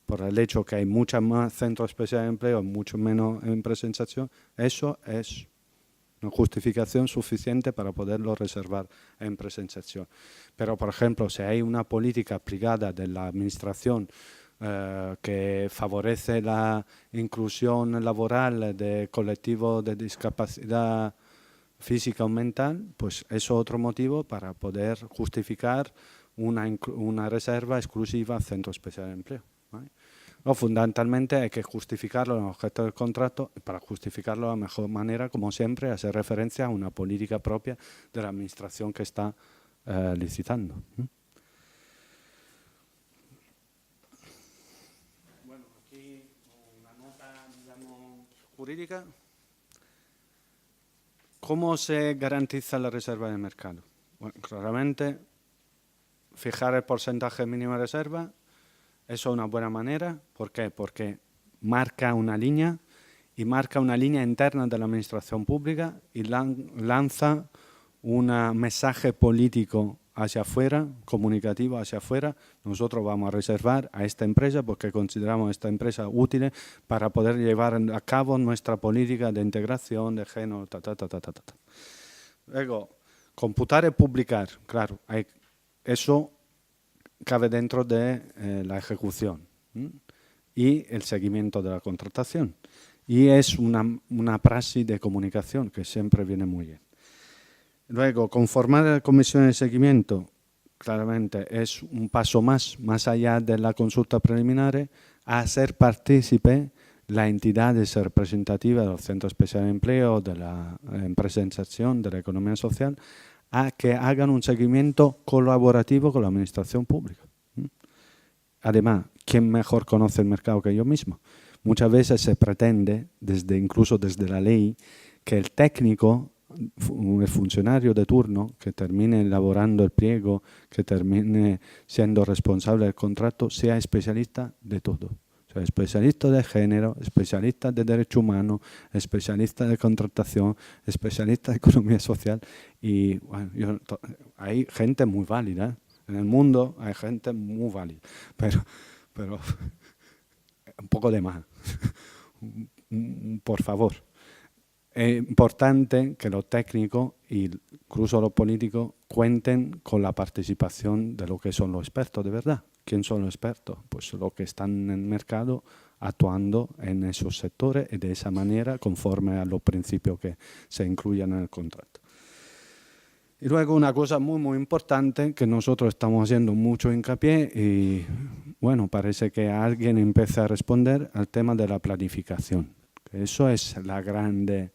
Por el hecho que hay muchos más centros especiales de empleo, mucho menos empresas de inserción, eso es una justificación suficiente para poderlo reservar a empresas de inserción. Pero, por ejemplo, si hay una política aplicada de la administración que favorece la inclusión laboral de colectivos de discapacidad física o mental, pues eso es otro motivo para poder justificar una reserva exclusiva al centro especial de empleo. ¿Vale? No, fundamentalmente hay que justificarlo en el objeto del contrato, y para justificarlo de la mejor manera, como siempre, hacer referencia a una política propia de la administración que está licitando. Bueno, aquí una nota, digamos, jurídica. ¿Cómo se garantiza la reserva de mercado? Bueno, claramente, fijar el porcentaje mínimo de reserva. Eso es una buena manera. ¿Por qué? Porque marca una línea y marca una línea interna de la administración pública y lanza un mensaje político hacia afuera, comunicativo hacia afuera. Nosotros vamos a reservar a esta empresa porque consideramos esta empresa útil para poder llevar a cabo nuestra política de integración de género. Luego, computar y publicar. Claro, eso cabe dentro de la ejecución y el seguimiento de la contratación. Y es una praxis de comunicación que siempre viene muy bien. Luego, conformar la comisión de seguimiento, claramente es un paso más allá de la consulta preliminar, a hacer partícipe las entidades representativas de los centros especiales de empleo, de la empresa de inserción, de la economía social, a que hagan un seguimiento colaborativo con la administración pública. Además, ¿quién mejor conoce el mercado que yo mismo? Muchas veces se pretende, incluso desde la ley, que el técnico el funcionario de turno que termine elaborando el pliego, que termine siendo responsable del contrato, sea especialista de todo. O sea, especialista de género, especialista de derechos humanos, especialista de contratación, especialista de economía social. Y bueno, hay gente muy válida, ¿eh? En el mundo hay gente muy válida, pero un poco de más. Por favor. Es importante que los técnicos e incluso los políticos cuenten con la participación de lo que son los expertos de verdad. ¿Quién son los expertos? Pues los que están en el mercado actuando en esos sectores y de esa manera conforme a los principios que se incluyan en el contrato. Y luego una cosa muy importante que nosotros estamos haciendo mucho hincapié y bueno, parece que alguien empieza a responder al tema de la planificación. Eso es la grande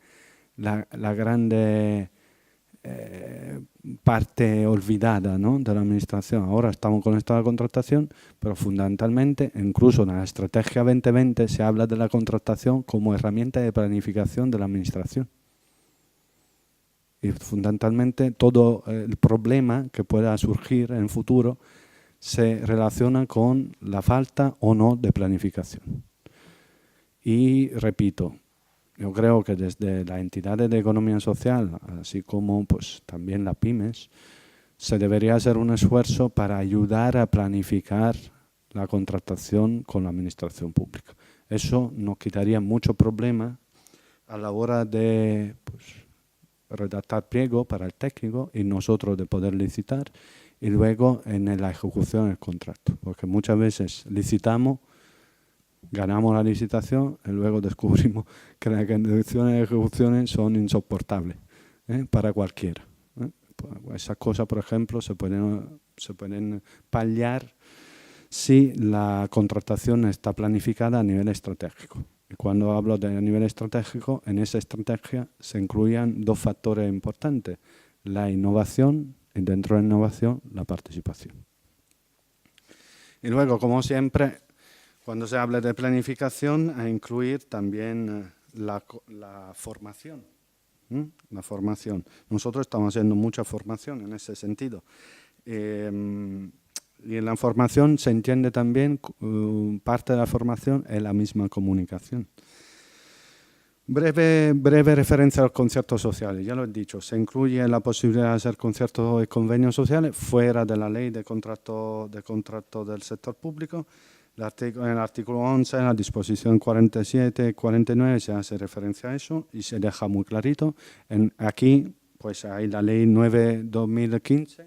parte olvidada, ¿no?, de la administración. Ahora estamos con esto de la contratación, pero fundamentalmente, incluso en la Estrategia 2020, se habla de la contratación como herramienta de planificación de la administración. Y fundamentalmente todo el problema que pueda surgir en el futuro se relaciona con la falta o no de planificación. Y repito, yo creo que desde las entidades de economía social, así como pues, también las pymes, se debería hacer un esfuerzo para ayudar a planificar la contratación con la administración pública. Eso nos quitaría mucho problema a la hora de pues, redactar pliego para el técnico y nosotros de poder licitar y luego en la ejecución del contrato. Porque muchas veces licitamos, ganamos la licitación y luego descubrimos que las condiciones de ejecución son insoportables para cualquiera. Esas cosas, por ejemplo, se pueden paliar si la contratación está planificada a nivel estratégico. Y cuando hablo de a nivel estratégico, en esa estrategia se incluyen dos factores importantes, la innovación y dentro de la innovación la participación. Y luego, como siempre, cuando se habla de planificación, a incluir también la formación. La formación. Nosotros estamos haciendo mucha formación en ese sentido. Y en la formación se entiende también, parte de la formación es la misma comunicación. Breve referencia a los conciertos sociales. Ya lo he dicho, se incluye la posibilidad de hacer conciertos y convenios sociales fuera de la ley de contrato del sector público. En el artículo 11, en la disposición 47 y 49 se hace referencia a eso y se deja muy clarito. Aquí pues hay la ley 9/2015.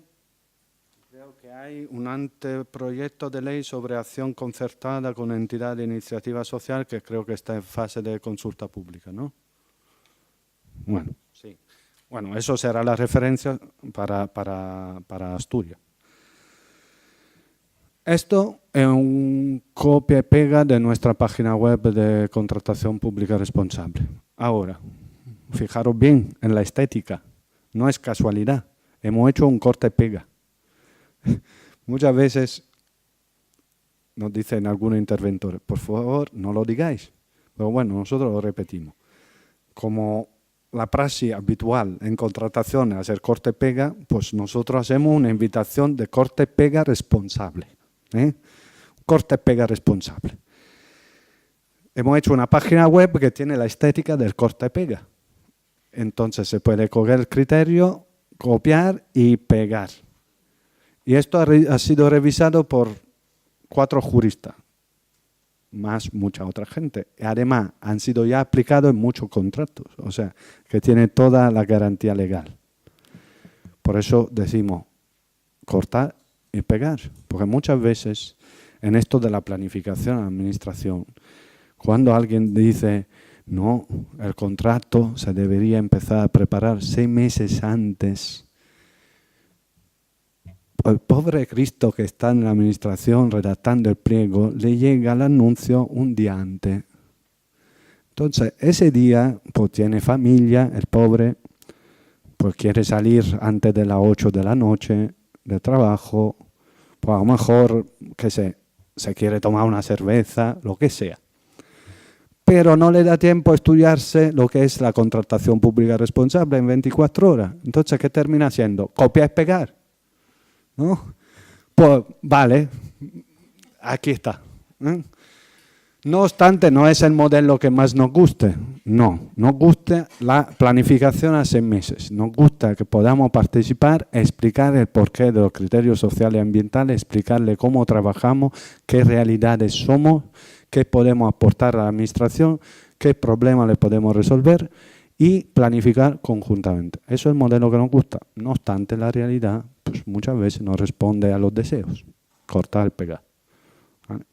Creo que hay un anteproyecto de ley sobre acción concertada con entidad de iniciativa social que creo que está en fase de consulta pública, ¿no? Bueno, sí. Bueno, eso será la referencia para Asturias. Esto es un copia y pega de nuestra página web de contratación pública responsable. Ahora, fijaros bien en la estética, no es casualidad, hemos hecho un corta y pega. Muchas veces nos dicen algunos interventores, por favor, no lo digáis, pero bueno, nosotros lo repetimos. Como la praxis habitual en contratación es hacer corte y pega, pues nosotros hacemos una invitación de corte y pega responsable. Corte y pega responsable. Hemos hecho una página web que tiene la estética del corte y pega. Entonces se puede coger el criterio, copiar y pegar. Y esto ha sido revisado por 4 juristas, más mucha otra gente. Y además han sido ya aplicados en muchos contratos, o sea, que tiene toda la garantía legal. Por eso decimos cortar y pegar, porque muchas veces en esto de la planificación, la administración, cuando alguien dice, no, el contrato se debería empezar a preparar 6 meses antes, el pobre Cristo que está en la administración redactando el pliego, le llega el anuncio un día antes. Entonces, ese día, pues tiene familia, el pobre, pues quiere salir antes de las 8 de la noche de trabajo, pues a lo mejor, qué sé, se quiere tomar una cerveza, lo que sea. pero no le da tiempo a estudiarse lo que es la contratación pública responsable en 24 horas. Entonces, ¿qué termina haciendo? Copiar y pegar, ¿no? Pues vale, aquí está. No obstante, no es el modelo que más nos guste. No, nos gusta la planificación a 6 meses. Nos gusta que podamos participar, explicar el porqué de los criterios sociales y ambientales, explicarle cómo trabajamos, qué realidades somos, qué podemos aportar a la administración, qué problemas le podemos resolver y planificar conjuntamente. Eso es el modelo que nos gusta. No obstante, la realidad pues, muchas veces no responde a los deseos. Cortar y pegar. ¿Vale?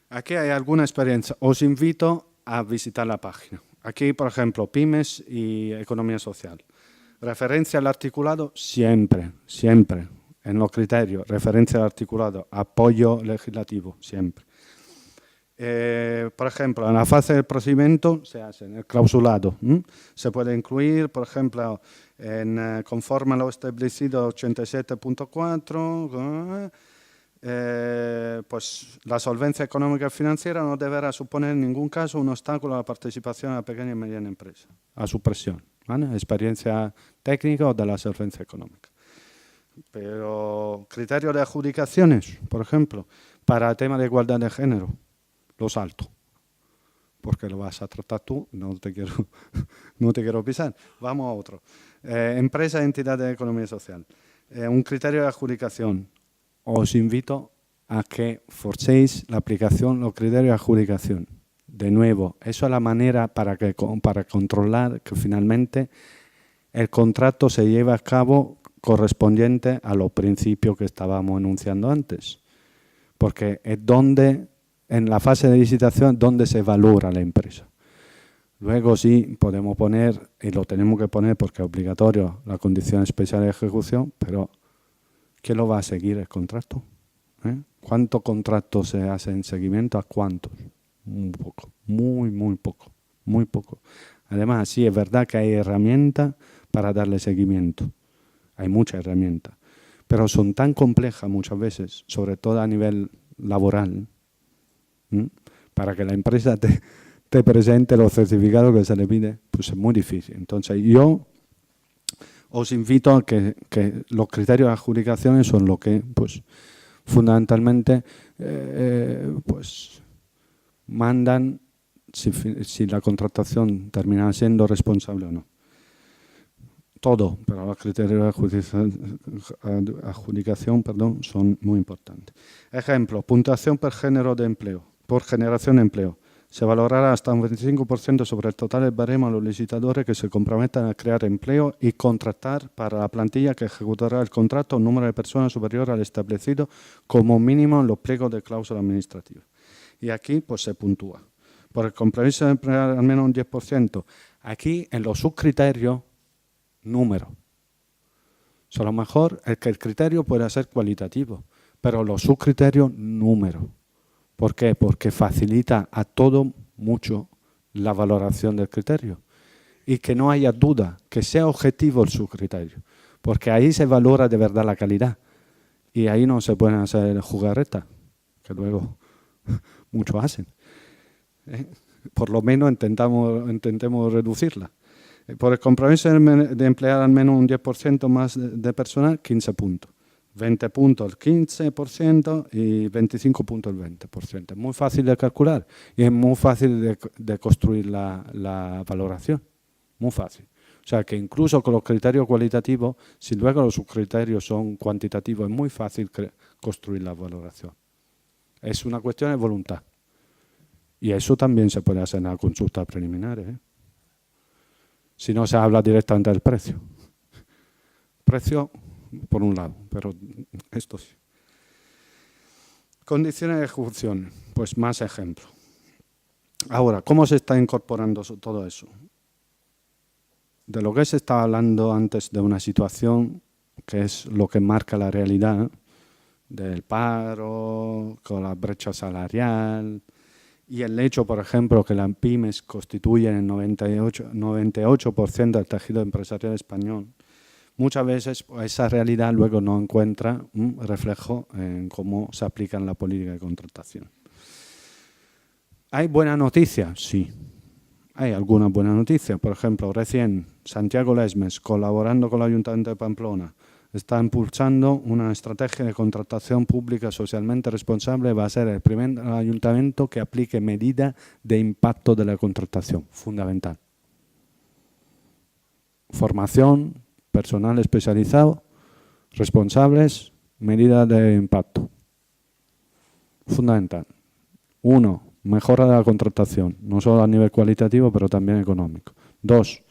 Aquí hay alguna experiencia. Os invito a visitar la página. Aquí, por ejemplo, pymes y economía social. Referencia al articulado, siempre, siempre. En los criterios, referencia al articulado, apoyo legislativo, siempre. Por ejemplo, en la fase del procedimiento se hace en el clausulado. Se puede incluir, por ejemplo, conforme a lo establecido 87.4, pues la solvencia económica y financiera no deberá suponer en ningún caso un obstáculo a la participación de la pequeña y mediana empresa, a su presión, ¿vale? Experiencia técnica o de la solvencia económica. Pero criterios de adjudicaciones, por ejemplo, para el tema de igualdad de género, lo salto, porque lo vas a tratar tú, no te quiero pisar. Vamos a otro. Empresa e entidad de economía social. Un criterio de adjudicación. Os invito a que forcéis la aplicación, los criterios de adjudicación. De nuevo, eso es la manera para controlar que finalmente el contrato se lleve a cabo correspondiente a los principios que estábamos enunciando antes. Porque es donde, en la fase de licitación, donde se valora la empresa. Luego sí podemos poner, y lo tenemos que poner porque es obligatorio, la condición especial de ejecución, pero ¿quién lo va a seguir el contrato? ¿Cuántos contratos se hacen en seguimiento? ¿A cuántos? Muy poco, muy poco, muy poco. Además, sí, es verdad que hay herramientas para darle seguimiento. Hay muchas herramientas, pero son tan complejas muchas veces, sobre todo a nivel laboral, para que la empresa te presente los certificados que se le pide, pues es muy difícil. Entonces, yo os invito a que los criterios de adjudicaciones son lo que, pues, fundamentalmente, pues, mandan si la contratación termina siendo responsable o no. Todo, pero los criterios de adjudicación, son muy importantes. Ejemplo, puntuación por género de empleo, por generación de empleo. Se valorará hasta un 25% sobre el total del baremo a los licitadores que se comprometan a crear empleo y contratar para la plantilla que ejecutará el contrato un número de personas superior al establecido como mínimo en los pliegos de cláusula administrativa. Y aquí pues se puntúa. Por el compromiso de emplear al menos un 10%. Aquí en los subcriterios, número. O sea, a lo mejor el criterio puede ser cualitativo, pero los subcriterios, número. ¿Por qué? Porque facilita a todo mucho la valoración del criterio y que no haya duda, que sea objetivo el subcriterio, porque ahí se valora de verdad la calidad y ahí no se pueden hacer jugarretas, que luego muchos hacen. Por lo menos intentemos reducirla. Por el compromiso de emplear al menos un 10% más de personal, 15 puntos. 20 puntos el 15% y 25 puntos el 20%. Es muy fácil de calcular y es muy fácil de construir la valoración. Muy fácil. O sea que incluso con los criterios cualitativos, si luego los subcriterios son cuantitativos, es muy fácil construir la valoración. Es una cuestión de voluntad. Y eso también se puede hacer en la consulta preliminar. Si no se habla directamente del precio. Precio por un lado, pero esto sí. Condiciones de ejecución, pues más ejemplos. Ahora, ¿cómo se está incorporando todo eso? De lo que se estaba hablando antes de una situación que es lo que marca la realidad del paro, con la brecha salarial y el hecho, por ejemplo, que las pymes constituyen el 98% del tejido empresarial español. Muchas veces esa realidad luego no encuentra un reflejo en cómo se aplica en la política de contratación. ¿Hay buena noticia? Sí. Hay alguna buena noticia. Por ejemplo, recién Santiago Lesmes, colaborando con el Ayuntamiento de Pamplona, está impulsando una estrategia de contratación pública socialmente responsable. Va a ser el primer ayuntamiento que aplique medidas de impacto de la contratación. Fundamental. Formación, personal especializado, responsables, medidas de impacto. Fundamental. 1. Mejora de la contratación, no solo a nivel cualitativo, pero también económico. 2.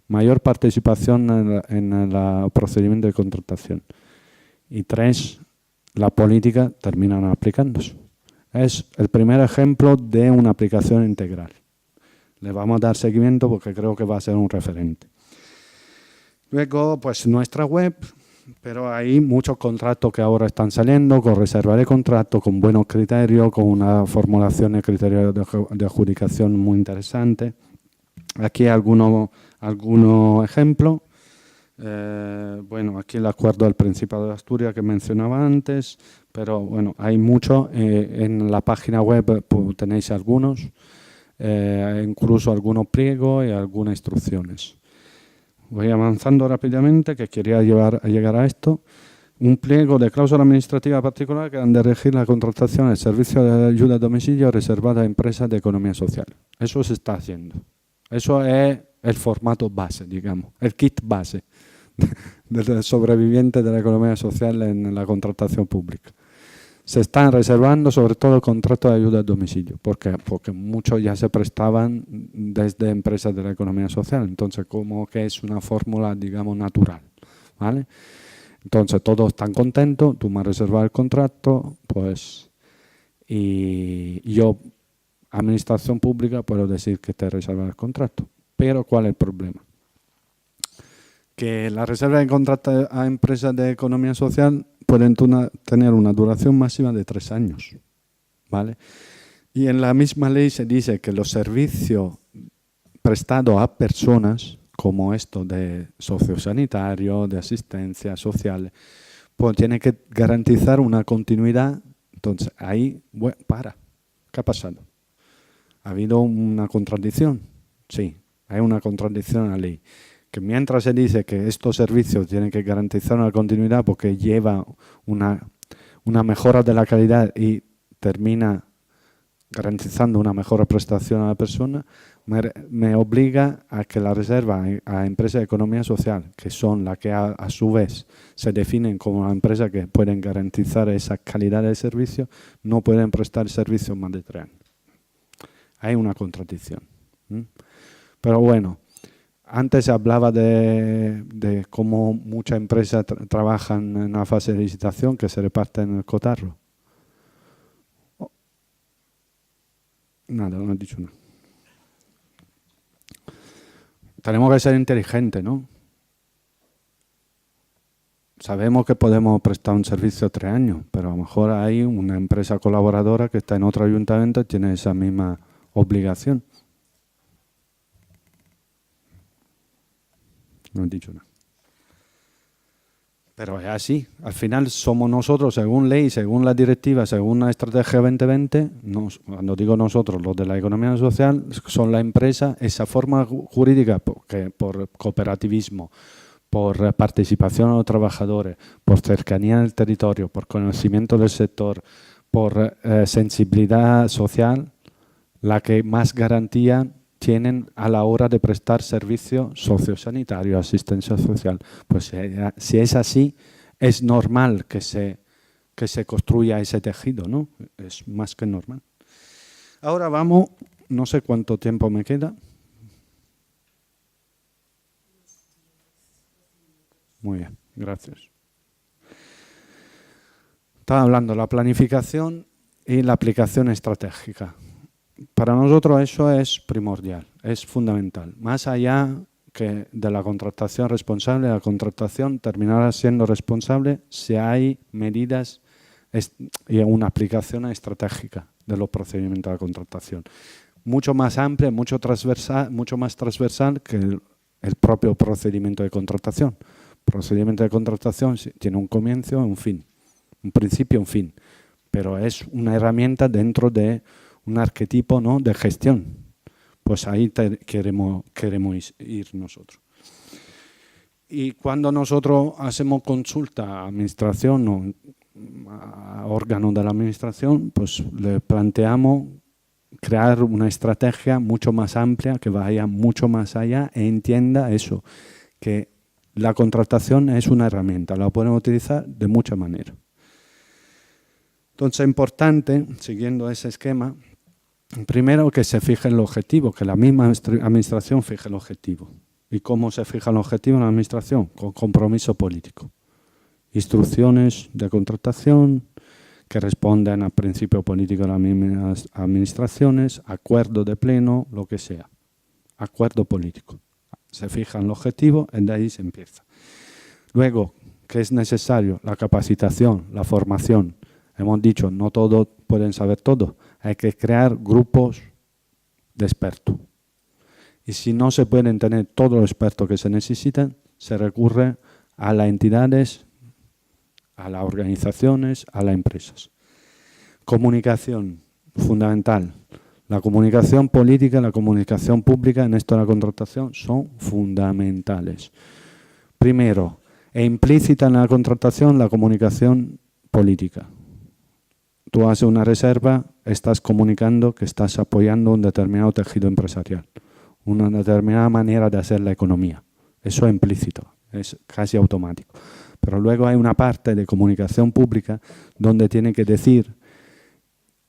Mayor participación en el procedimiento de contratación. Y 3. La política termina aplicándose. Es el primer ejemplo de una aplicación integral. Le vamos a dar seguimiento porque creo que va a ser un referente. Luego, pues nuestra web, pero hay muchos contratos que ahora están saliendo con reserva de contrato, con buenos criterios, con una formulación de criterios de adjudicación muy interesante. Aquí algunos ejemplos. Bueno, aquí el acuerdo del Principado de Asturias que mencionaba antes, pero bueno, hay mucho. En la página web pues, tenéis algunos, incluso algunos pliegos y algunas instrucciones. Voy avanzando rápidamente, que quería llegar a esto. Un pliego de cláusula administrativa particular que han de regir la contratación del servicio de ayuda a domicilio reservada a empresas de economía social. Eso se está haciendo. Eso es el formato base, digamos, el kit base del sobreviviente de la economía social en la contratación pública. Se están reservando sobre todo el contrato de ayuda a domicilio. ¿Por qué? Porque muchos ya se prestaban desde empresas de la economía social. Entonces, como que es una fórmula, digamos, natural. ¿Vale? Entonces, todos están contentos. Tú me has reservado el contrato, pues, y yo, administración pública, puedo decir que te he reservado el contrato. Pero, ¿cuál es el problema? Que la reserva de contrato a empresas de economía social pueden tener una duración máxima de 3 años, ¿vale? Y en la misma ley se dice que los servicios prestados a personas, como esto de sociosanitario, de asistencia social, pues tiene que garantizar una continuidad. Entonces, ahí, bueno, ¿qué ha pasado? ¿Ha habido una contradicción? Sí, hay una contradicción en la ley. Que mientras se dice que estos servicios tienen que garantizar una continuidad porque lleva una mejora de la calidad y termina garantizando una mejor prestación a la persona, me obliga a que la reserva a empresas de economía social, que son las que a su vez se definen como las empresas que pueden garantizar esa calidad de servicio, no pueden prestar servicios más de 3 años. Hay una contradicción. Pero bueno, antes se hablaba de cómo muchas empresas trabajan en la fase de licitación que se reparten el cotarro. Nada, no he dicho nada. Tenemos que ser inteligentes, ¿no? Sabemos que podemos prestar un servicio 3 años, pero a lo mejor hay una empresa colaboradora que está en otro ayuntamiento y tiene esa misma obligación. No he dicho nada. Pero es así. Al final somos nosotros, según ley, según la directiva, según la estrategia 2020, cuando digo nosotros, los de la economía social, son la empresa, esa forma jurídica que por cooperativismo, por participación a los trabajadores, por cercanía en el territorio, por conocimiento del sector, por sensibilidad social, la que más garantía tienen a la hora de prestar servicio sociosanitario, asistencia social. Pues si es así, es normal que se construya ese tejido, ¿no? Es más que normal. Ahora vamos, no sé cuánto tiempo me queda. Muy bien, gracias. Estaba hablando de la planificación y la aplicación estratégica. Para nosotros eso es primordial, es fundamental. Más allá que de la contratación responsable, la contratación terminará siendo responsable si hay medidas y una aplicación estratégica de los procedimientos de la contratación. Mucho más amplia, mucho más transversal que el propio procedimiento de contratación. El procedimiento de contratación tiene un comienzo y un fin, un principio y un fin, pero es una herramienta dentro de un arquetipo, ¿no?, de gestión. Pues ahí queremos ir nosotros. Y cuando nosotros hacemos consulta a administración o a órganos de la administración, pues le planteamos crear una estrategia mucho más amplia, que vaya mucho más allá e entienda eso, que la contratación es una herramienta, la pueden utilizar de muchas maneras. Entonces es importante, siguiendo ese esquema, primero que se fije el objetivo, que la misma administración fije el objetivo. ¿Y cómo se fija el objetivo en la administración? Con compromiso político. Instrucciones de contratación que respondan al principio político de las mismas administraciones, acuerdo de pleno, lo que sea. Acuerdo político. Se fija el objetivo y de ahí se empieza. Luego, ¿qué es necesario? La capacitación, la formación. Hemos dicho, no todos pueden saber todo. Hay que crear grupos de expertos. Y si no se pueden tener todos los expertos que se necesitan, se recurre a las entidades, a las organizaciones, a las empresas. Comunicación, fundamental. La comunicación política y la comunicación pública en esto de la contratación son fundamentales. Primero, e implícita en la contratación la comunicación política. Tú haces una reserva, estás comunicando que estás apoyando un determinado tejido empresarial, una determinada manera de hacer la economía. Eso es implícito, es casi automático. Pero luego hay una parte de comunicación pública donde tiene que decir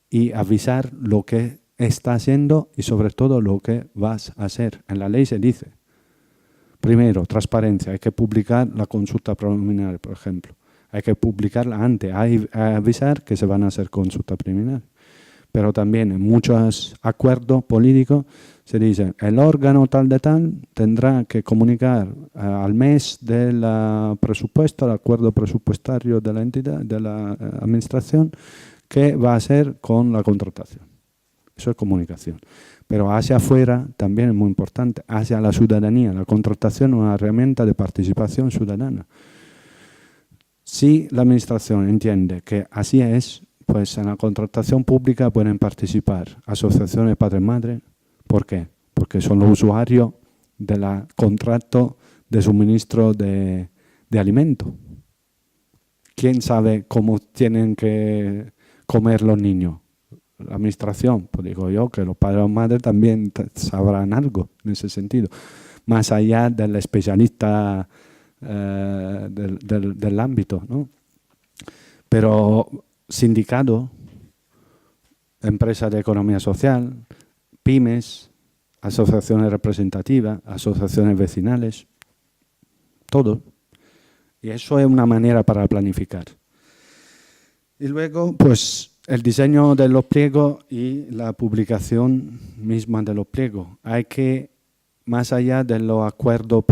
y avisar lo que está haciendo y sobre todo lo que vas a hacer. En la ley se dice, primero, transparencia, hay que publicar la consulta preliminar, por ejemplo. Hay que publicarla antes, hay que avisar que se van a hacer consultas preliminares. Pero también en muchos acuerdos políticos se dice el órgano tal de tal tendrá que comunicar al mes del presupuesto, el acuerdo presupuestario de la entidad, de la administración, qué va a hacer con la contratación. Eso es comunicación. Pero hacia afuera también es muy importante, hacia la ciudadanía. La contratación es una herramienta de participación ciudadana. Si la administración entiende que así es, pues en la contratación pública pueden participar asociaciones padres-madres. ¿Por qué? Porque son los usuarios del contrato de suministro de alimentos. ¿Quién sabe cómo tienen que comer los niños? La administración. Pues digo yo que los padres o madres también sabrán algo en ese sentido. Más allá del especialista del ámbito, ¿no? Pero sindicatos, empresas de economía social, pymes, asociaciones representativas, asociaciones vecinales, todo. Y eso es una manera para planificar. Y luego, pues, el diseño de los pliegos y la publicación misma de los pliegos. Hay que, más allá de los acuerdos